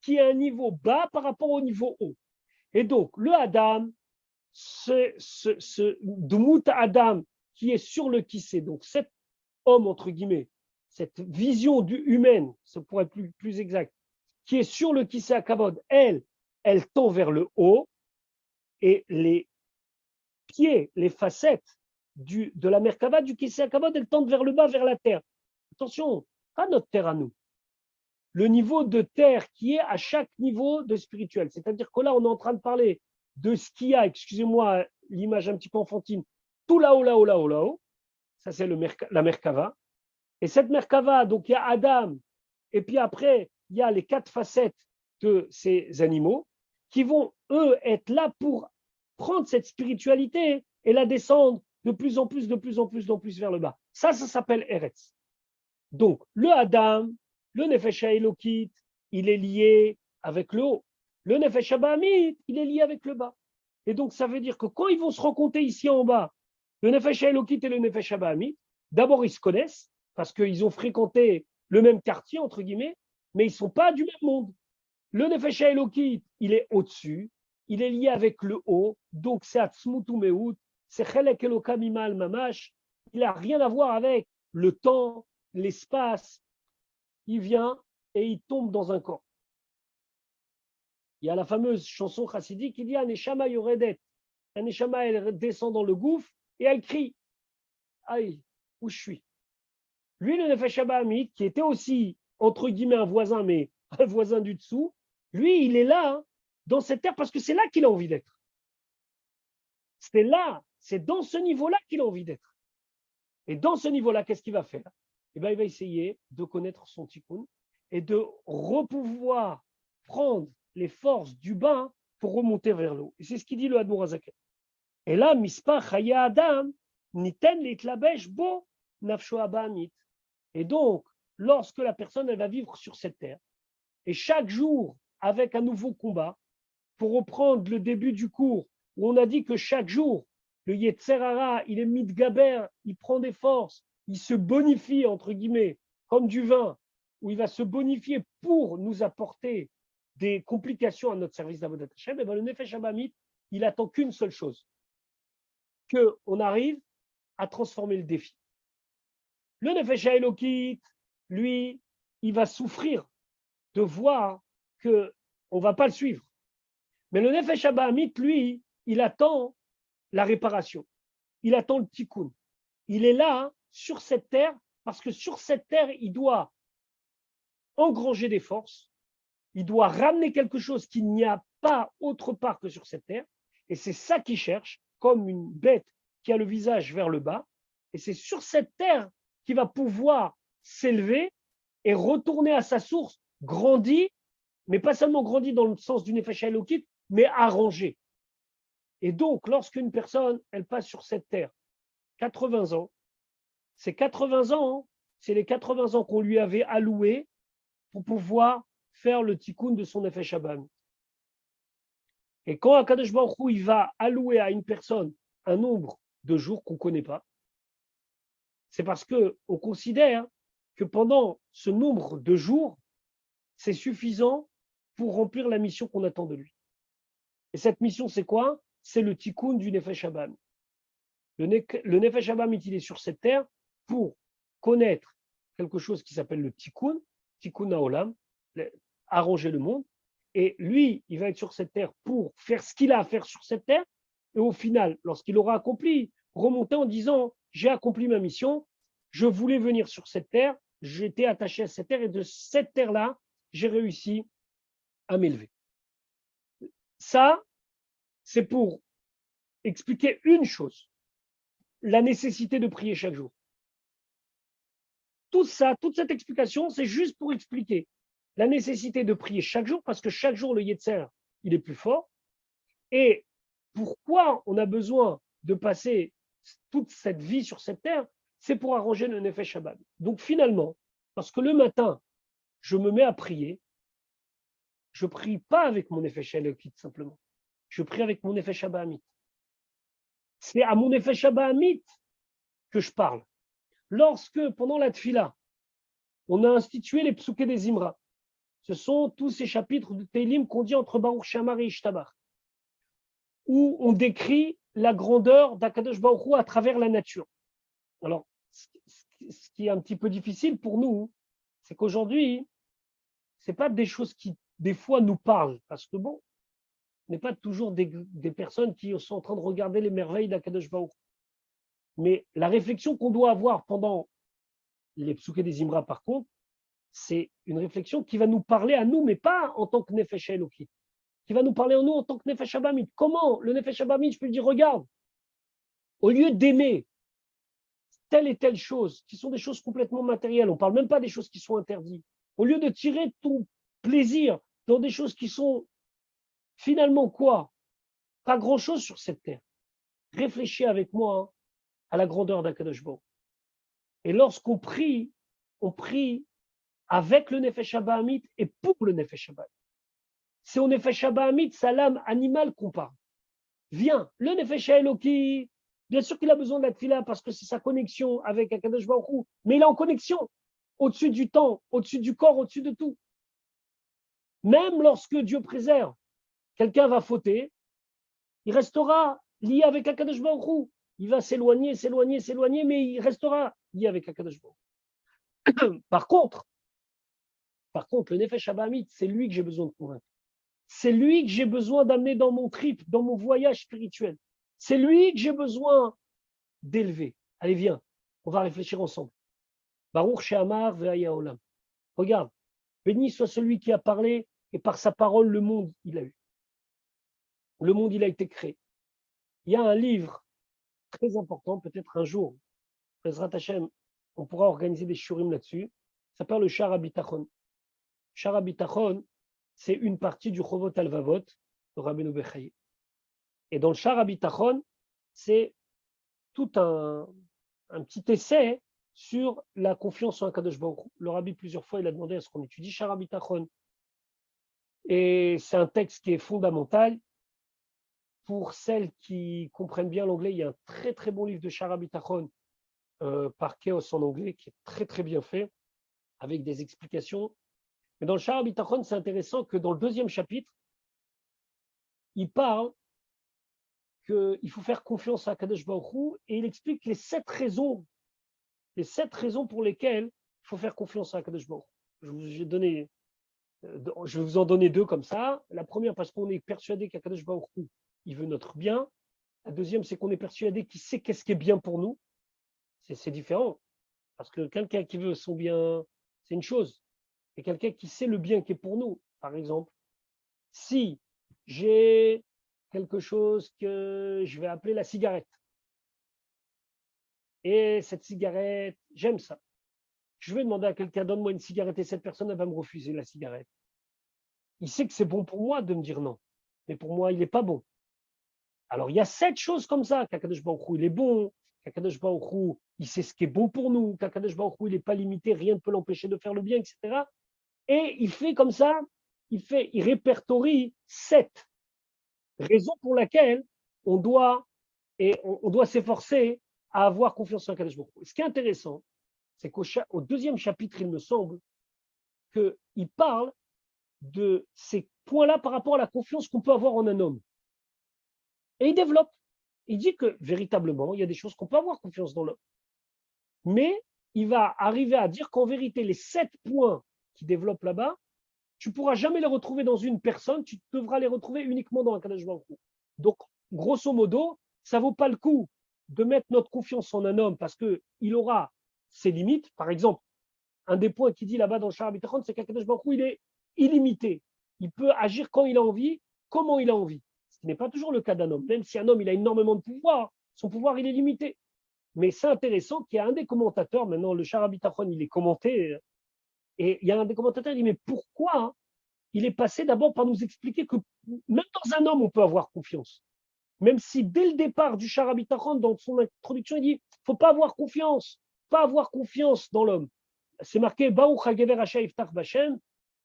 qui est un niveau bas par rapport au niveau haut. Et donc, le Adam, ce Dmut Adam qui est sur le Kisei, donc cet homme, entre guillemets, cette vision humaine, ça pourrait être plus exact, qui est sur le Kisei HaKavod, elle tend vers le haut, et les pieds, les facettes de la Merkava, du Kisei HaKavod, elles tendent vers le bas, vers la terre. Attention, pas notre terre à nous. Le niveau de terre qui est à chaque niveau de spirituel. C'est-à-dire que là, on est en train de parler de ce qu'il y a, excusez-moi l'image un petit peu enfantine, tout là-haut, là-haut, là-haut, là-haut. Ça, c'est la Merkava. Et cette Merkava, donc il y a Adam, et puis après, il y a les 4 facettes de ces animaux qui vont, eux, être là pour prendre cette spiritualité et la descendre de plus en plus vers le bas. Ça s'appelle Eretz. Donc, le Adam, le Nefesh HaElokit, il est lié avec le haut. Le Nefesh HaBahamit, il est lié avec le bas. Et donc, ça veut dire que quand ils vont se rencontrer ici en bas, le Nefesh HaElokit et le Nefesh HaBahamit, d'abord, ils se connaissent parce qu'ils ont fréquenté le même quartier, entre guillemets, mais ils ne sont pas du même monde. Le Nefesh HaElokit, il est au-dessus, il est lié avec le haut, donc c'est Atzmut Umeut, c'est Chelek Elokam Imal Mamash, il n'a rien à voir avec le temps, l'espace. Il vient et il tombe dans un corps. Il y a la fameuse chanson chassidique qui dit un neshama yoredet. Un neshama, elle descend dans le gouffre et elle crie. Aïe, où je suis. Lui, le Nefesh Hamid, qui était aussi, entre guillemets, un voisin, mais un voisin du dessous, lui, il est là, hein, dans cette terre, parce que c'est là qu'il a envie d'être. C'est là, c'est dans ce niveau-là qu'il a envie d'être. Et dans ce niveau-là, qu'est-ce qu'il va faire? Eh bien, il va essayer de connaître son tikkun et de repouvoir prendre les forces du bas pour remonter vers l'eau. Et c'est ce qu'il dit le Admor Hazaken. Et là, Mispa Chaya Adam, Niten Litlabesh Bo Nafsho Abahamit. Et donc, lorsque la personne elle va vivre sur cette terre, et chaque jour avec un nouveau combat, pour reprendre le début du cours, où on a dit que chaque jour, le Yetzer Hara, il est mitgaber, il prend des forces, il se bonifie, entre guillemets, comme du vin, où il va se bonifier pour nous apporter des complications à notre service d'Avodat Hashem, et bien le Nefesh Hamid, il attend qu'une seule chose, qu'on arrive à transformer le défi. Le Nefesh Elokit, lui, il va souffrir de voir qu'on ne va pas le suivre. Mais le Nefesh Hamid, lui, il attend la réparation. Il attend le tikkun. Il est là, sur cette terre, parce que sur cette terre, il doit engranger des forces, il doit ramener quelque chose qu'il n'y a pas autre part que sur cette terre, et c'est ça qu'il cherche, comme une bête qui a le visage vers le bas, et c'est sur cette terre qu'il va pouvoir s'élever et retourner à sa source, grandi, mais pas seulement grandi dans le sens du Nefesh Elokit, mais arrangé. Et donc, lorsqu'une personne, elle passe sur cette terre 80 ans, ces 80 ans, c'est les 80 ans qu'on lui avait alloués pour pouvoir faire le tikkun de son Nefesh Hamid. Et quand Akadosh Baruch Hu, il va allouer à une personne un nombre de jours qu'on ne connaît pas, c'est parce qu'on considère que pendant ce nombre de jours, c'est suffisant pour remplir la mission qu'on attend de lui. Et cette mission, c'est quoi? C'est le tikkun du Nefesh Hamid. Le Nefesh Hamid, il est sur cette terre pour connaître quelque chose qui s'appelle le tikkun haolam, arranger le monde. Et lui, il va être sur cette terre pour faire ce qu'il a à faire sur cette terre. Et au final, lorsqu'il aura accompli, remonter en disant, j'ai accompli ma mission, je voulais venir sur cette terre, j'étais attaché à cette terre et de cette terre-là, j'ai réussi à m'élever. Ça, c'est pour expliquer une chose, la nécessité de prier chaque jour. Tout ça, toute cette explication, c'est juste pour expliquer la nécessité de prier chaque jour, parce que chaque jour, le Yetzer, il est plus fort. Et pourquoi on a besoin de passer toute cette vie sur cette terre, c'est pour arranger le Nefesh Hamid. Donc finalement, parce que le matin, je me mets à prier, je ne prie pas avec mon Nefesh Elokit simplement. Je prie avec mon Nefesh Hamid. C'est à mon Nefesh Hamid que je parle. Lorsque, pendant la Tfila, on a institué les Psuké des Imra, ce sont tous ces chapitres de Teilim qu'on dit entre Baruch Shamar et Ishtabach, où on décrit la grandeur d'Akadosh Baruch Hu à travers la nature. Alors, ce qui est un petit peu difficile pour nous, c'est qu'aujourd'hui, ce n'est pas des choses qui, des fois, nous parlent, parce que bon, on n'est pas toujours des personnes qui sont en train de regarder les merveilles d'Akadosh Baruch Hu. Mais la réflexion qu'on doit avoir pendant les Psuké des Imra, par contre, c'est une réflexion qui va nous parler à nous, mais pas en tant que Nefesh Elokit, qui va nous parler à nous en tant que Nefesh Hamid. Comment le Nefesh Hamid, je peux lui dire, regarde, au lieu d'aimer telle et telle chose, qui sont des choses complètement matérielles, on ne parle même pas des choses qui sont interdites, au lieu de tirer ton plaisir dans des choses qui sont finalement quoi? Pas grand-chose sur cette terre. Réfléchis avec moi à la grandeur d'Akadosh Baruch Hu. Et lorsqu'on prie, on prie avec le Nefesh Hamid et pour le Nefesh Hamid. C'est au Nefesh Hamid, sa l'âme animale qu'on parle. Viens, le Nefesh Elokit, bien sûr qu'il a besoin de la tefila parce que c'est sa connexion avec Akadosh Baruch Hu, mais il est en connexion au-dessus du temps, au-dessus du corps, au-dessus de tout. Même lorsque Dieu préserve, quelqu'un va fauter, il restera lié avec Akadosh Baruch Hu. il va s'éloigner, mais il restera lié avec Akadosh Baruch Hu. Par contre, le Nefesh Abahamit, c'est lui que j'ai besoin de convaincre. C'est lui que j'ai besoin d'amener dans mon trip, dans mon voyage spirituel. C'est lui que j'ai besoin d'élever. Allez, viens, on va réfléchir ensemble. Baruch She'amar ve'haya olam. Regarde, béni soit celui qui a parlé et par sa parole, le monde, il a eu. Le monde, il a été créé. Il y a un livre très important, peut-être un jour, Bezrat Hashem, on pourra organiser des shurim là-dessus. Ça s'appelle le Shar HaBitachon. Shar HaBitachon, c'est une partie du Chovot Alvavot de Rabbeinu Bechaye. Et dans le Shar HaBitachon, c'est tout un petit essai sur la confiance en Akadosh Baruch Hu. Le Rabbi, plusieurs fois, il a demandé à ce qu'on étudie Shar HaBitachon. Et c'est un texte qui est fondamental. Pour celles qui comprennent bien l'anglais, il y a un très très bon livre de Shar HaBitachon par Chaos en anglais, qui est très très bien fait, avec des explications. Mais dans le Shar HaBitachon, c'est intéressant que dans le 2e chapitre, il parle qu'il faut faire confiance à Kadosh Baruch Hu, et il explique les 7 raisons pour lesquelles il faut faire confiance à Kadosh Baruch Hu. Je vais vous en donner 2 comme ça. La première, parce qu'on est persuadé qu'Akadosh Baruch Hu, il veut notre bien. La deuxième, c'est qu'on est persuadé qu'il sait qu'est-ce qui est bien pour nous. C'est différent. Parce que quelqu'un qui veut son bien, c'est une chose. Et quelqu'un qui sait le bien qui est pour nous. Par exemple, si j'ai quelque chose que je vais appeler la cigarette, et cette cigarette, j'aime ça. Je vais demander à quelqu'un, donne-moi une cigarette, et cette personne, elle va me refuser la cigarette. Il sait que c'est bon pour moi de me dire non. Mais pour moi, il n'est pas bon. Alors, il y a 7 choses comme ça, qu'Akadosh Baruch Hu, il est bon, qu'Akadosh Baruch Hu, il sait ce qui est bon pour nous, qu'Akadosh Baruch Hu, il n'est pas limité, rien ne peut l'empêcher de faire le bien, etc. Et il fait comme ça, il répertorie 7 raisons pour lesquelles on doit s'efforcer à avoir confiance en Akadosh Baruch Hu. Ce qui est intéressant, c'est qu'au 2e chapitre, il me semble, qu'il parle de ces points-là par rapport à la confiance qu'on peut avoir en un homme. Et il développe. Il dit que véritablement, il y a des choses qu'on peut avoir confiance dans l'homme. Mais il va arriver à dire qu'en vérité, les 7 points qu'il développe là-bas, tu ne pourras jamais les retrouver dans une personne, tu devras les retrouver uniquement dans un Akadosh Baruch Hu. Donc, grosso modo, ça ne vaut pas le coup de mettre notre confiance en un homme parce qu'il aura ses limites. Par exemple, un des points qu'il dit là-bas dans le Shar HaBitachon, c'est qu'Akadosh Baruch Hu, il est illimité. Il peut agir quand il a envie, comment il a envie. Ce n'est pas toujours le cas d'un homme. Même si un homme il a énormément de pouvoir, son pouvoir il est limité. Mais c'est intéressant qu'il y a un des commentateurs, maintenant le Shar HaBitachon il est commenté, et il y a un des commentateurs qui dit mais pourquoi il est passé d'abord par nous expliquer que même dans un homme on peut avoir confiance. Même si dès le départ du Shar HaBitachon, dans son introduction, il dit il ne faut pas avoir confiance dans l'homme. C'est marqué Baruch HaGever Asher Yiftach Bashem,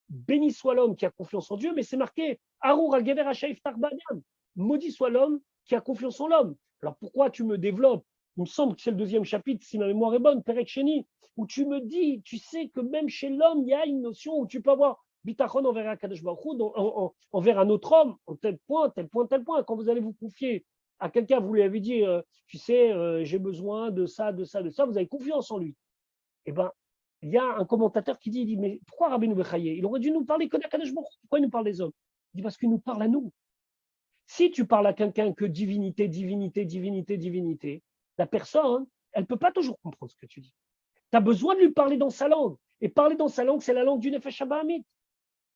béni soit l'homme qui a confiance en Dieu, mais c'est marqué Arur HaGever Asher Yiftach B'Adam, maudit soit l'homme qui a confiance en l'homme. Alors pourquoi tu me développes? Il me semble que c'est le 2e chapitre, si ma mémoire est bonne, Perek Sheni, où tu me dis, tu sais que même chez l'homme, il y a une notion où tu peux avoir bitachon envers Akadosh Baruch Hu, envers un autre homme, en tel point. Quand vous allez vous confier à quelqu'un, vous lui avez dit, tu sais, j'ai besoin de ça, vous avez confiance en lui. Eh bien, il y a un commentateur qui dit, mais pourquoi Rabbeinu Bechaye? Il aurait dû nous parler que d'Akadosh Baruch Hu. Pourquoi il nous parle des hommes? Il dit, parce qu'il nous parle à nous. Si tu parles à quelqu'un que divinité, la personne, elle ne peut pas toujours comprendre ce que tu dis. Tu as besoin de lui parler dans sa langue. Et parler dans sa langue, c'est la langue du Nefesh Abahamit.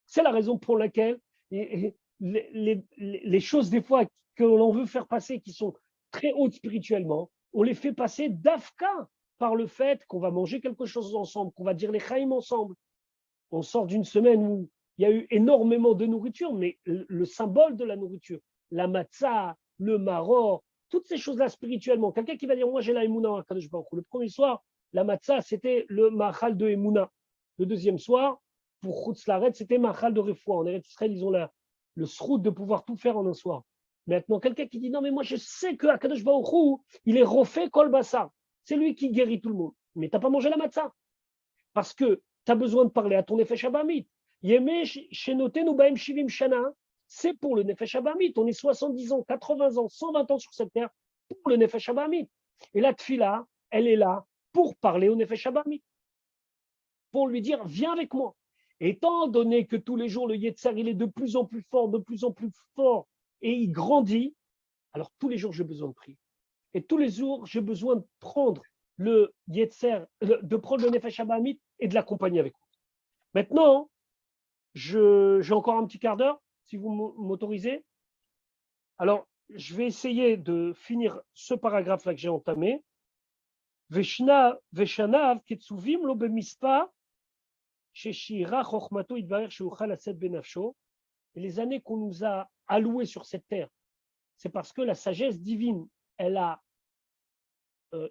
C'est la raison pour laquelle les choses, des fois, que l'on veut faire passer, qui sont très hautes spirituellement, on les fait passer d'Afka par le fait qu'on va manger quelque chose ensemble, qu'on va dire les chaïm ensemble. On sort d'une semaine où il y a eu énormément de nourriture, mais le symbole de la nourriture, la matzah, le maror, toutes ces choses-là spirituellement. Quelqu'un qui va dire, moi j'ai la Emouna à Kadosh Baruch Hu. Le premier soir, la matzah, c'était le machal de Emouna. Le deuxième soir, pour Chutz Laret, c'était machal de Refoua. En Eretz Israël, ils ont le srout de pouvoir tout faire en un soir. Maintenant, quelqu'un qui dit, non, mais moi je sais que Kadosh Baruch Hu, il est refait kol basa. C'est lui qui guérit tout le monde. Mais tu n'as pas mangé la matzah. Parce que tu as besoin de parler à ton Nefesh Abahamit. Yemé Shenotenu Baem Shivim Shana, c'est pour le Nefesh Abahamit. On est 70 ans, 80 ans, 120 ans sur cette terre. pour le Nefesh Abamit. Et la Tfila, elle est là pour parler au Nefesh Abamit, pour lui dire, viens avec moi. Étant donné que tous les jours, le Yetzer, il est de plus en plus fort, et il grandit, alors tous les jours, j'ai besoin de prier. Et tous les jours, j'ai besoin de prendre le Yetzer, de prendre le Nefesh Abamit et de l'accompagner avec moi. Maintenant, j'ai encore un petit quart d'heure, si vous m'autorisez. Alors, je vais essayer de finir ce paragraphe-là que j'ai entamé. Veshanav ketsuvim lo bemispa sheshira chochmato idbarer sheuchal aset benafsho. Et les années qu'on nous a allouées sur cette terre, c'est parce que la sagesse divine, elle a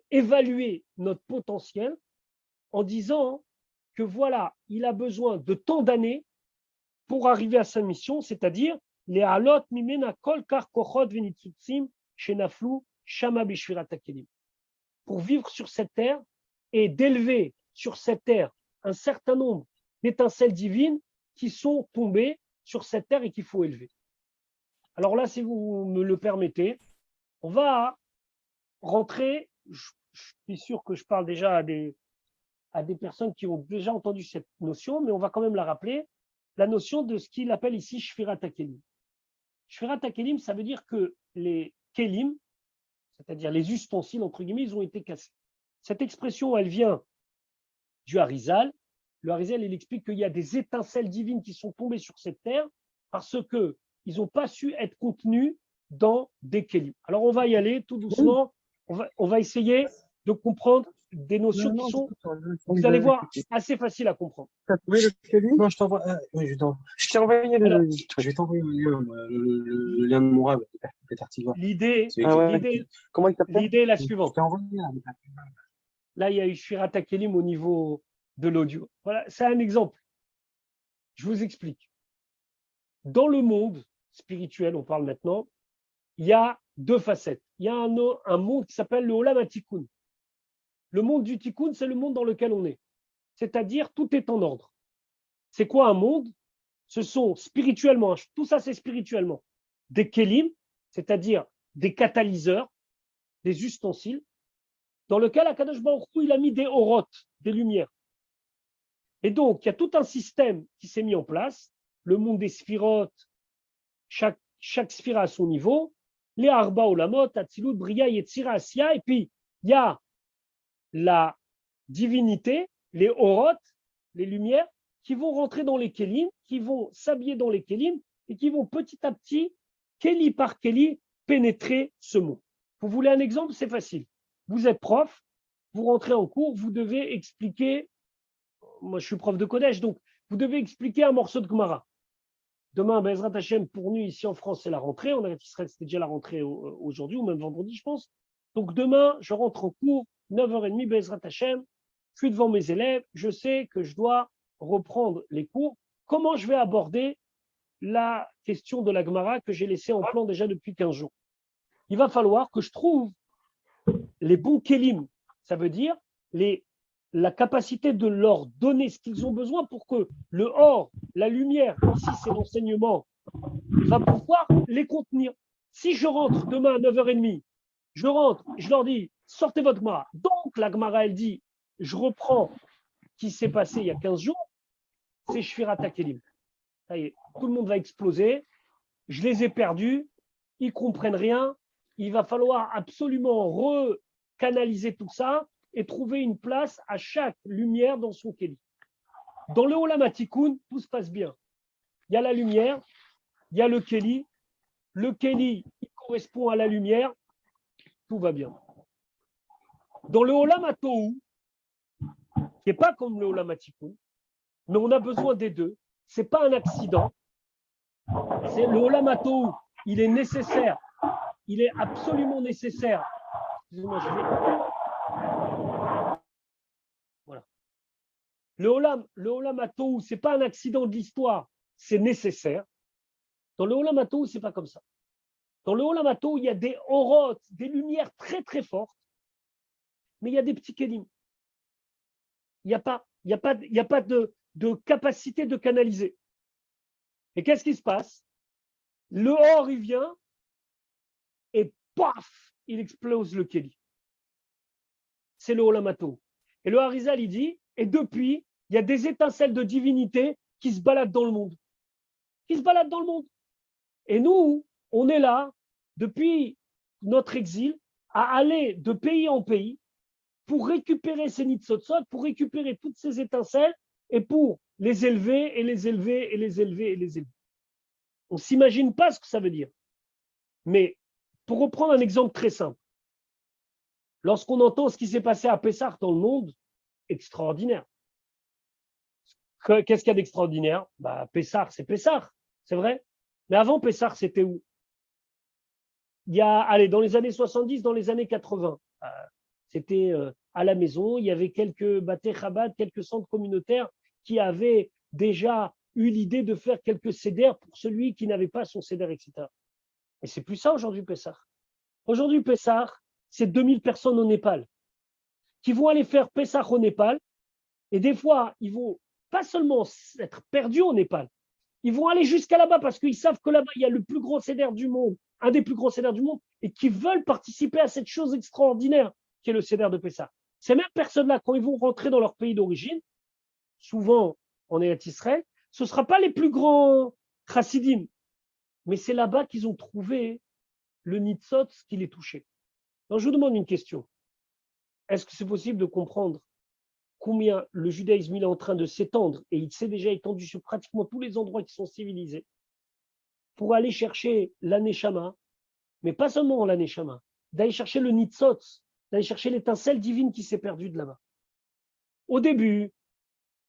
évalué notre potentiel en disant que voilà, il a besoin de tant d'années pour arriver à sa mission, c'est-à-dire les halot mimena kol kar kochot venitzutsim shenaflu shama bishvirat hakelim. Pour vivre sur cette terre et d'élever sur cette terre un certain nombre d'étincelles divines qui sont tombées sur cette terre et qu'il faut élever. Alors là, si vous me le permettez, on va rentrer, je suis sûr que je parle déjà à des personnes qui ont déjà entendu cette notion, mais on va quand même la rappeler, la notion de ce qu'il appelle ici Shfirat HaKelim. Shfirat HaKelim, ça veut dire que les Kelim, c'est-à-dire les ustensiles, entre guillemets, ils ont été cassés. Cette expression, elle vient du Harizal. Le Harizal, il explique qu'il y a des étincelles divines qui sont tombées sur cette terre parce qu'ils n'ont pas su être contenus dans des Kelim. Alors, on va y aller tout doucement. On va essayer de comprendre des notions qui sont, vous allez voir, assez faciles à comprendre. Tu as trouvé le Kevin? Non, je t'envoie. Oui, je t'ai envoyé je vais t'envoyer le lien de mon rêve, L'idée, comment il t'appelle? L'idée est la suivante. Je t'ai envoyé Là, il y a eu Shfirat HaKelim au niveau de l'audio. Voilà, c'est un exemple. Je vous explique. Dans le monde spirituel, on parle maintenant, il y a deux facettes. Il y a un monde qui s'appelle le Olam HaTikkun. Le monde du Tikkun, c'est le monde dans lequel on est. C'est-à-dire, tout est en ordre. C'est quoi un monde? Ce sont spirituellement, tout ça c'est spirituellement, des kelim, c'est-à-dire des catalyseurs, des ustensiles, dans lequel Akadosh Baruch Hu, il a mis des orotes, des lumières. Et donc, il y a tout un système qui s'est mis en place, le monde des sphirotes, chaque sphira à son niveau, les Arba Olamot, Atzilut, Bria, Yetzira, Asya, et puis il y a la divinité, les orotes, les lumières, qui vont rentrer dans les kélim, qui vont s'habiller dans les kélim, et qui vont petit à petit, kéli par kéli, pénétrer ce monde. Vous voulez un exemple? C'est facile. Vous êtes prof, vous rentrez en cours, vous devez expliquer, moi je suis prof de collège, donc vous devez expliquer un morceau de Gemara. Demain, Bezrat Hashem, pour nous ici en France, c'est la rentrée. En Israël, c'était déjà la rentrée aujourd'hui, ou même vendredi, je pense. Donc demain, je rentre en cours, 9h30, Bezrat Hashem, je suis devant mes élèves, je sais que je dois reprendre les cours. Comment je vais aborder la question de la Gemara que j'ai laissée en plan déjà depuis 15 jours? Il va falloir que je trouve les bons kélim, ça veut dire la capacité de leur donner ce qu'ils ont besoin pour que le or, la lumière, ici c'est l'enseignement, va pouvoir les contenir. Si je rentre demain à 9h30, je rentre, je leur dis, sortez votre Gemara. Donc la Gemara, elle dit, je reprends ce qui s'est passé il y a 15 jours, c'est Shfirat HaKelim. Ça y est, tout le monde va exploser, je les ai perdus, ils ne comprennent rien, il va falloir absolument recanaliser tout ça et trouver une place à chaque lumière dans son Kéli. Dans le Olam HaTikkun, tout se passe bien. Il y a la lumière, il y a le Kéli il correspond à la lumière, tout va bien. Dans le Olam HaTohu, qui n'est pas comme le Olam HaTikkun, mais on a besoin des deux, ce n'est pas un accident, c'est le Olam HaTohu, il est nécessaire, il est absolument nécessaire. Excusez-moi, je vais... Voilà. Le Olam HaTohu, ce n'est pas un accident de l'histoire, c'est nécessaire. Dans le Olam HaTohu, ce n'est pas comme ça. Dans le Olam HaTohu, il y a des orotes, des lumières très très fortes, mais il y a des petits kélim. Il n'y a pas de capacité de canaliser. Et qu'est-ce qui se passe? Le or, il vient et paf, il explose le Kéli. C'est le Olamato. Et le Harizal, il dit, et depuis, il y a des étincelles de divinité qui se baladent dans le monde. Qui se baladent dans le monde. Et nous, on est là, depuis notre exil, à aller de pays en pays pour récupérer ces nitzotzot, pour récupérer toutes ces étincelles et pour les élever et les élever et les élever et les élever. On ne s'imagine pas ce que ça veut dire. Mais pour reprendre un exemple très simple, lorsqu'on entend ce qui s'est passé à Pessah dans le monde, extraordinaire. Qu'est-ce qu'il y a d'extraordinaire? Pessah, c'est Pessah, c'est vrai. Mais avant Pessah, c'était où? Il y a, dans les années 70, dans les années 80, c'était à la maison, il y avait quelques Baté Chabad, quelques centres communautaires qui avaient déjà eu l'idée de faire quelques cédères pour celui qui n'avait pas son cédère, etc. Et c'est plus ça aujourd'hui, Pessah. Aujourd'hui, Pessah, c'est 2000 personnes au Népal qui vont aller faire Pessah au Népal. Et des fois, ils vont pas seulement être perdus au Népal, ils vont aller jusqu'à là-bas parce qu'ils savent que là-bas, il y a le plus gros cédère du monde, un des plus gros cédères du monde, et qui veulent participer à cette chose extraordinaire qui est le cédère de Pessah. Ces mêmes personnes-là, quand ils vont rentrer dans leur pays d'origine, souvent en Eretz Israël, ce ne sera pas les plus grands chassidim, mais c'est là-bas qu'ils ont trouvé le nitzot qui les touchait. Donc, je vous demande une question. Est-ce que c'est possible de comprendre combien le judaïsme est en train de s'étendre, et il s'est déjà étendu sur pratiquement tous les endroits qui sont civilisés, pour aller chercher l'aneshama, mais pas seulement l'aneshama, d'aller chercher le nitzot, d'aller chercher l'étincelle divine qui s'est perdue de là-bas. Au début,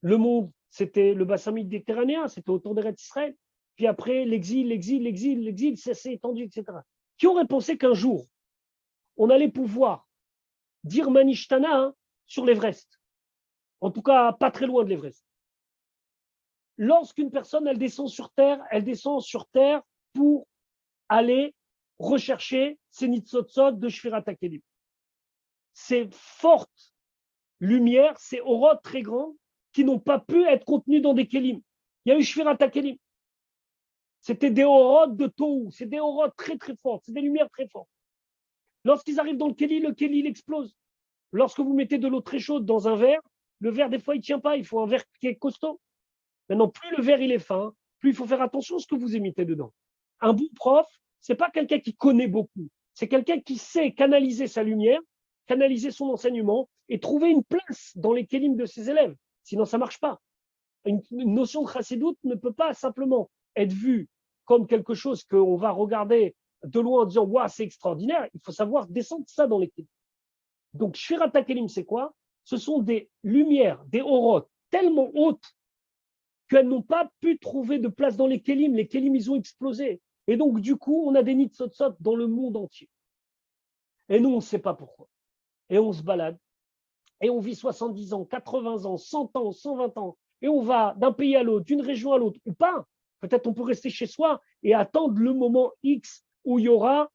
le monde, c'était le bassin méditerranéen, c'était autour d'Eretz Israël. Puis après, l'exil, ça s'est étendu, etc. Qui aurait pensé qu'un jour, on allait pouvoir dire Manishtana sur l'Everest? En tout cas, pas très loin de l'Everest. Lorsqu'une personne, elle descend sur Terre pour aller rechercher ces nitzotzot de Shfirat HaKelim. Ces fortes lumières, ces orotes très grands, qui n'ont pas pu être contenus dans des kelim. Il y a eu Shfirat HaKelim. C'était des orotes de Tohu, c'est des orotes très très fortes, c'est des lumières très fortes. Lorsqu'ils arrivent dans le keli il explose. Lorsque vous mettez de l'eau très chaude dans un verre, le verre, des fois, il ne tient pas, il faut un verre qui est costaud. Maintenant, plus le verre il est fin, plus il faut faire attention à ce que vous émettez dedans. Un bon prof, ce n'est pas quelqu'un qui connaît beaucoup, c'est quelqu'un qui sait canaliser sa lumière, canaliser son enseignement et trouver une place dans les kélim de ses élèves. Sinon, ça ne marche pas. Une notion de chassidoute ne peut pas simplement être vue comme quelque chose qu'on va regarder de loin en disant « Waouh, c'est extraordinaire ». Il faut savoir descendre ça dans les kélim. Donc, Shfirat HaKelim, c'est quoi? Ce sont des lumières, des orotes tellement hautes qu'elles n'ont pas pu trouver de place dans les kélim. Les kélim, ils ont explosé. Et donc, du coup, on a des nitzotzot dans le monde entier. Et nous, on ne sait pas pourquoi. Et on se balade. Et on vit 70 ans, 80 ans, 100 ans, 120 ans. Et on va d'un pays à l'autre, d'une région à l'autre, ou pas. Peut-être on peut rester chez soi et attendre le moment X où il y aura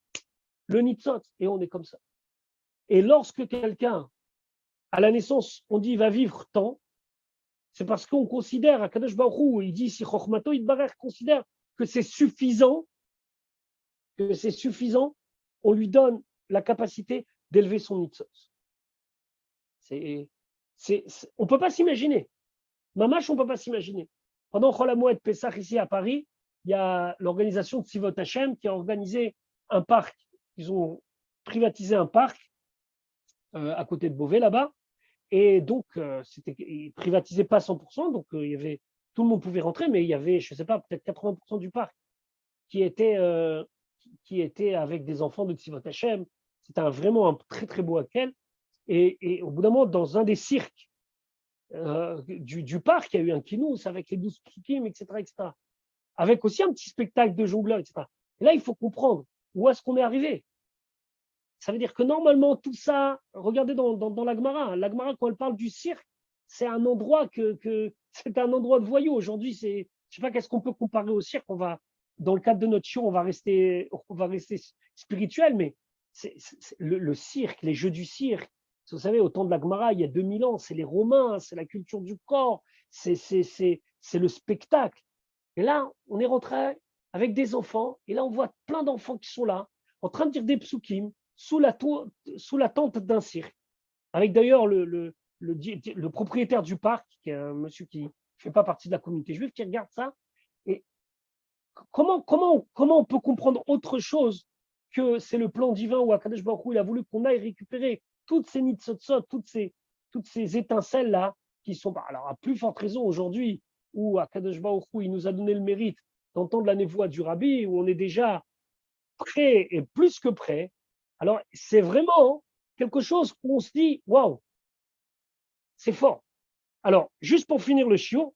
le nitzot. Et on est comme ça. Et lorsque quelqu'un, à la naissance, on dit il va vivre tant, c'est parce qu'on considère, à Kadosh Baruch Hu, il dit si Chochmato Yitbarer considère que c'est suffisant, on lui donne la capacité d'élever son nitzot. On ne peut pas s'imaginer. Mamash, on ne peut pas s'imaginer. Pendant Chol HaMoed Pessah ici à Paris, il y a l'organisation de Tzivot Hashem qui a organisé un parc. Ils ont privatisé un parc à côté de Beauvais là-bas. Et donc, ils ne privatisaient pas 100%, donc il y avait, tout le monde pouvait rentrer, mais il y avait, je ne sais pas, peut-être 80% du parc qui était avec des enfants de Tzivot Hashem. C'était vraiment un très très beau accueil. Et au bout d'un moment, dans un des cirques du parc, il y a eu un kinous avec les 12 psukim, etc., etc. Avec aussi un petit spectacle de jongleurs, etc. Et là, il faut comprendre où est-ce qu'on est arrivé. Ça veut dire que normalement, tout ça, regardez dans la Gemara, quand elle parle du cirque, c'est un endroit c'est un endroit de voyous. Aujourd'hui, je ne sais pas qu'est-ce qu'on peut comparer au cirque. Dans le cadre de notre show, on va rester spirituel, mais le cirque, les jeux du cirque, vous savez, au temps de la Gemara, il y a 2000 ans, c'est les Romains, c'est la culture du corps, c'est le spectacle. Et là, on est rentré avec des enfants, et là, on voit plein d'enfants qui sont là, en train de dire des psukim, sous la tente d'un cirque. Avec d'ailleurs le propriétaire du parc, qui est un monsieur qui ne fait pas partie de la communauté juive, qui regarde ça. Et comment on peut comprendre autre chose que c'est le plan divin où Akadosh Baruch Hu, il a voulu qu'on aille récupérer toutes ces nitzotzot, toutes ces étincelles-là, qui sont, alors à plus forte raison aujourd'hui, où Akadosh Baruch Hu, il nous a donné le mérite d'entendre la névoie du Rabbi, où on est déjà prêt et plus que prêt. Alors, c'est vraiment quelque chose où on se dit, waouh, c'est fort. Alors, juste pour finir le chiot,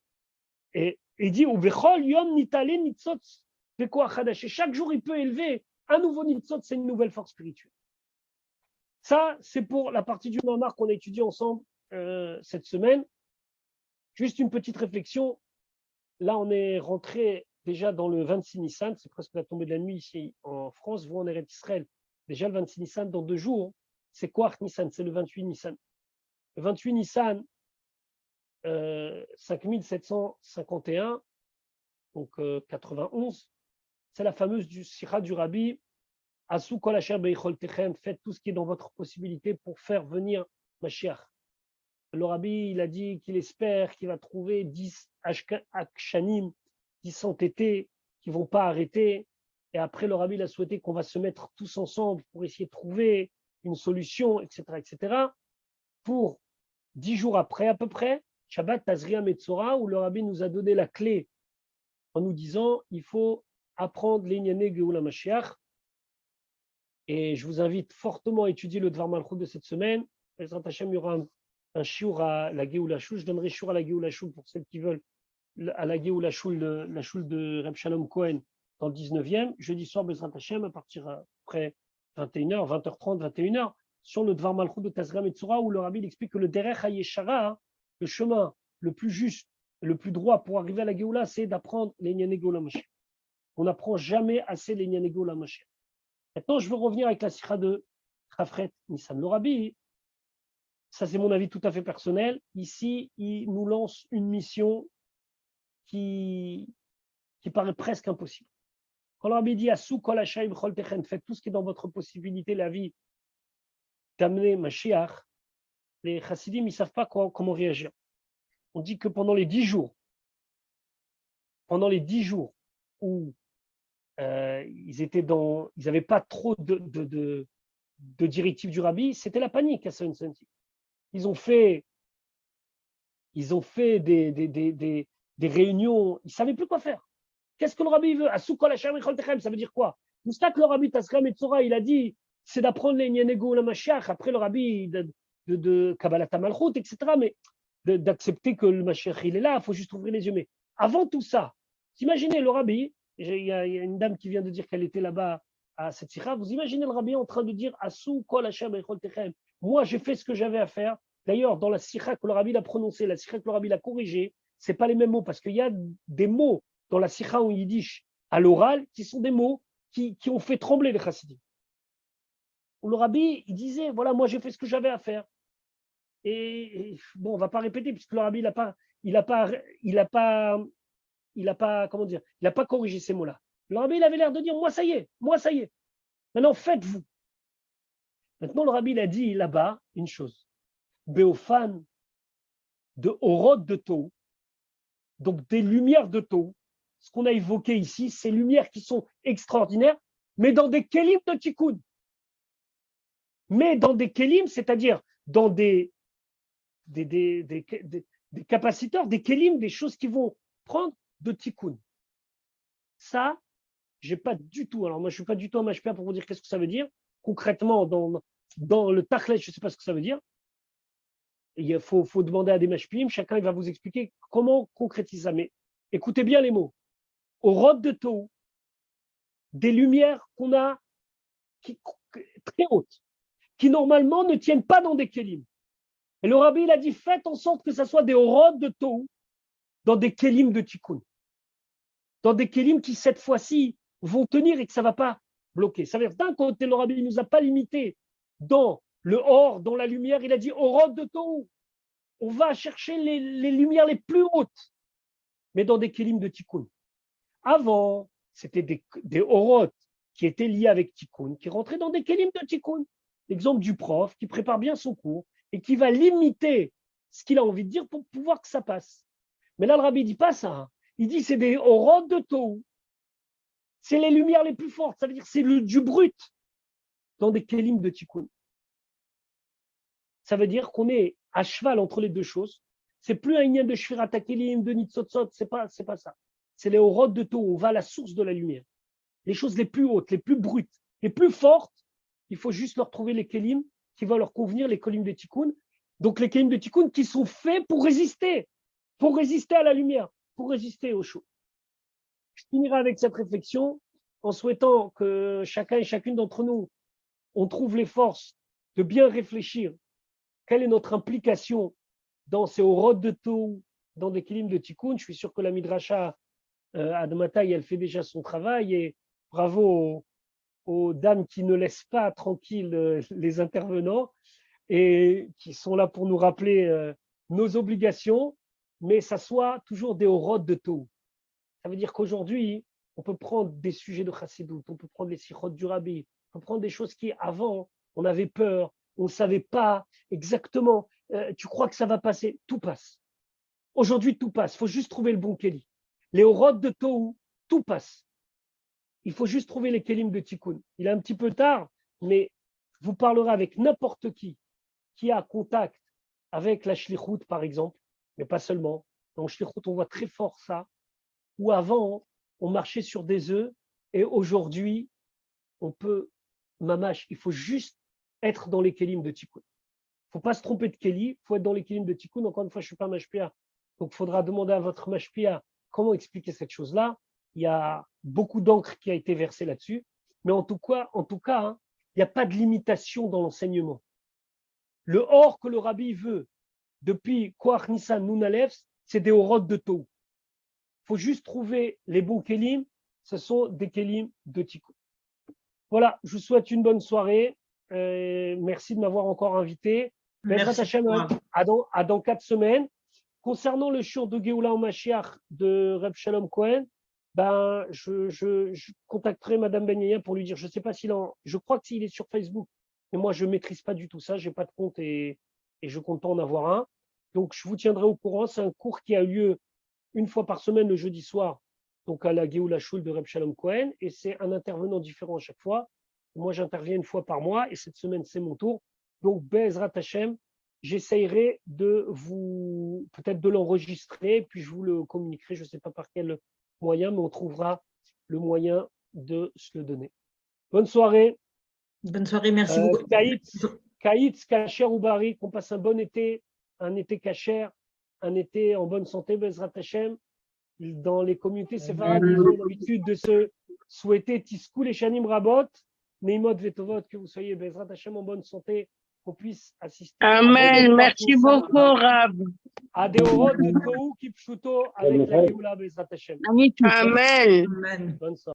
et il dit, yom nitale nitzotz vekoach chadash. Et chaque jour, il peut élever un nouveau nitzot, c'est une nouvelle force spirituelle. Ça, c'est pour la partie du Mamar qu'on a étudié ensemble cette semaine. Juste une petite réflexion. Là, on est rentré déjà dans le 26 Nissan, c'est presque la tombée de la nuit ici en France. Vous, en Eretz Israël, déjà le 26 Nissan dans 2 jours. C'est quoi Nissan? C'est le 28 Nissan. Le 28 Nissan, 5751, donc 91, c'est la fameuse du Sira du Rabbi. Asou kol asher beichol techem, faites tout ce qui est dans votre possibilité pour faire venir Mashiach. Le Rabbi, il a dit qu'il espère qu'il va trouver 10 akshanim, 10 entêtés qui ne vont pas arrêter. Et après, le Rabbi, il a souhaité qu'on va se mettre tous ensemble pour essayer de trouver une solution, etc., etc. Pour 10 jours après, à peu près, Shabbat Tazria Metzora, où le Rabbi nous a donné la clé en nous disant il faut apprendre l'Inyané Geoula Mashiach. Et je vous invite fortement à étudier le Dvar Malchut de cette semaine. Bezrat Hashem, il y aura un shiur à la Geoula Shul. Je donnerai shiur à la Geoula Shul pour celles qui veulent à la Geoula Shul, la Shul de Reb Shalom Cohen dans le 19e. Jeudi soir, Bezrat Hashem, à partir après 21h, 20h30, 21h, sur le Dvar Malchut de Tazria Metzora, où le Rabbi explique que le Derech HaYeshara, le chemin le plus juste, le plus droit pour arriver à la Geoula, c'est d'apprendre l'Inyané Geoula Mashiach. On n'apprend jamais assez l'Inyané Geoula Mashiach. Maintenant, je veux revenir avec la sikha de Chafret Nissan. Le Rabbi, ça c'est mon avis tout à fait personnel, ici, il nous lance une mission qui paraît presque impossible. Quand le Rabbi dit Asou kol hashaim chol techen, faites tout ce qui est dans votre possibilité, la vie, d'amener Mashiach, les chassidim, ils ne savent pas comment réagir. On dit que pendant les 10 jours où ils n'avaient pas trop de directives du Rabbi, c'était la panique à Saint Saint. Ils ont fait des réunions, ils ne savaient plus quoi faire. Qu'est-ce que le Rabbi veut? Ça veut dire quoi? Tout ça que le Rabbi Tazria Metzora, il a dit, c'est d'apprendre les Nyanego la Mashiach, après le Rabbi de Kabbalat Malchut, etc., mais d'accepter que le Mashiach, il est là, il faut juste ouvrir les yeux. Mais avant tout ça, imaginez le Rabbi, il y a une dame qui vient de dire qu'elle était là-bas à cette sikha, vous imaginez le Rabbi en train de dire Asou kol hashem beichol techem. Moi, j'ai fait ce que j'avais à faire. D'ailleurs, dans la sikha que le Rabbi a prononcée, la sikha que le Rabbi a corrigée, ce n'est pas les mêmes mots, parce qu'il y a des mots dans la sikha en yiddish à l'oral qui sont des mots qui ont fait trembler les chassidim. Le Rabbi, il disait, voilà, moi, j'ai fait ce que j'avais à faire. Et bon, on ne va pas répéter, puisque le Rabbi, il n'a pas corrigé ces mots-là. Le Rabbi, il avait l'air de dire, moi, ça y est. Maintenant, faites-vous. Maintenant, le Rabbi, il a dit là-bas une chose. Béophane de Orod de Tau, donc des lumières de Tau, ce qu'on a évoqué ici, ces lumières qui sont extraordinaires, mais dans des kélim de tikkun. Mais dans des kélim, c'est-à-dire dans des capaciteurs, des kélim, des choses qui vont prendre de tikkun. Ça, j'ai pas du tout. Alors moi, je suis pas du tout un mashpia pour vous dire qu'est-ce que ça veut dire. Concrètement, dans le tachlet, je ne sais pas ce que ça veut dire. Il faut demander à des mashpim. Chacun il va vous expliquer comment concrétiser ça. Mais écoutez bien les mots. Au rod de Tau, des lumières qu'on a très hautes, qui normalement ne tiennent pas dans des kélim. Et le Rabbi, il a dit, faites en sorte que ça soit des rods de Tau dans des kélim de tikkun. Dans des kélim qui, cette fois-ci, vont tenir et que ça ne va pas bloquer. Ça veut dire, d'un côté, le Rabbi ne nous a pas limité dans le or, dans la lumière. Il a dit, au rod de Tau, on va chercher les lumières les plus hautes, mais dans des kélim de tikkun. Avant, c'était des orotes qui étaient liés avec Tikkun, qui rentraient dans des kelim de Tikkun. L'exemple du prof qui prépare bien son cours et qui va limiter ce qu'il a envie de dire pour pouvoir que ça passe. Mais là, le rabbi ne dit pas ça. Hein. Il dit c'est des orodes de Tohu. C'est les lumières les plus fortes. Ça veut dire c'est du brut dans des kelim de Tikkun. Ça veut dire qu'on est à cheval entre les deux choses. C'est plus un lien de Shvirat HaKelim, de Nitzotzot, c'est pas ça. C'est les orodes de Tohu. On va à la source de la lumière. Les choses les plus hautes, les plus brutes, les plus fortes, il faut juste leur trouver les kelim qui vont leur convenir, les kelim de Tikkun. Donc les kelim de Tikkun qui sont faits pour résister à la lumière, pour résister au chaud. Je finirai avec cette réflexion en souhaitant que chacun et chacune d'entre nous, on trouve les forces de bien réfléchir quelle est notre implication dans ces orodes de Tohu, dans des kelim de Tikkun. Je suis sûr que la Midrasha Admatai, elle fait déjà son travail et bravo aux dames qui ne laissent pas tranquilles les intervenants et qui sont là pour nous rappeler nos obligations, mais ça soit toujours des orodes de Tohu. Ça veut dire qu'aujourd'hui, on peut prendre des sujets de Chassidut, on peut prendre les sikhot du Rabbi, on peut prendre des choses qui, avant, on avait peur, on ne savait pas exactement, tu crois que ça va passer, tout passe. Aujourd'hui, tout passe, il faut juste trouver le bon Kéli. Les orodes de Tohu, tout passe. Il faut juste trouver les kelim de Tikkun. Il est un petit peu tard, mais vous parlerez avec n'importe qui a contact avec la shlichut, par exemple, mais pas seulement. Dans le shlichut, on voit très fort ça, où avant, on marchait sur des œufs, et aujourd'hui, on peut, mamash, il faut juste être dans les kelim de Tikkun. Il ne faut pas se tromper de Kéli, il faut être dans les kelim de Tikkun. Encore une fois, je ne suis pas mashpia, donc il faudra demander à votre mashpia comment expliquer cette chose-là. Il y a beaucoup d'encre qui a été versée là-dessus, mais en tout cas, hein, il n'y a pas de limitation dans l'enseignement. Le or que le rabbi veut depuis Koach Nissan Nun Aleph, c'est des orodes de Tohu. Il faut juste trouver les bons kelim, ce sont des kelim de Tikkun. Voilà, je vous souhaite une bonne soirée. Merci de m'avoir encore invité. À dans 4 semaines. Concernant le shiur de Géoula en Mashiach de Reb Shalom Cohen, ben, je contacterai Madame Benyaya pour lui dire, je ne sais pas je crois qu'il est sur Facebook, mais moi je ne maîtrise pas du tout ça, je n'ai pas de compte et je ne compte pas en avoir un. Donc je vous tiendrai au courant. C'est un cours qui a lieu une fois par semaine le jeudi soir, donc à la Géoula Shul de Reb Shalom Cohen, et c'est un intervenant différent à chaque fois. Moi j'interviens une fois par mois et cette semaine c'est mon tour. Donc Be'ezrat Hashem, j'essayerai de vous, peut-être de l'enregistrer, puis je vous le communiquerai, je ne sais pas par quel moyen, mais on trouvera le moyen de se le donner. Bonne soirée. Bonne soirée, merci beaucoup. Kaïtz, Kacher ou Bari, qu'on passe un bon été, un été Kacher, un été en bonne santé, Bezrat Hashem. Dans les communautés séfarades, ils ont l'habitude de se souhaiter Tiskoul et Shanim Rabot, Neimot Vetovot, que vous soyez Bezrat Hashem en bonne santé, qu'on puisse assister. Amen. Merci beaucoup, Rab. À des orodes de Tohu Kipchuto avec la Géoula Bezrat Hashem. Amen. Amen. Bonne soirée.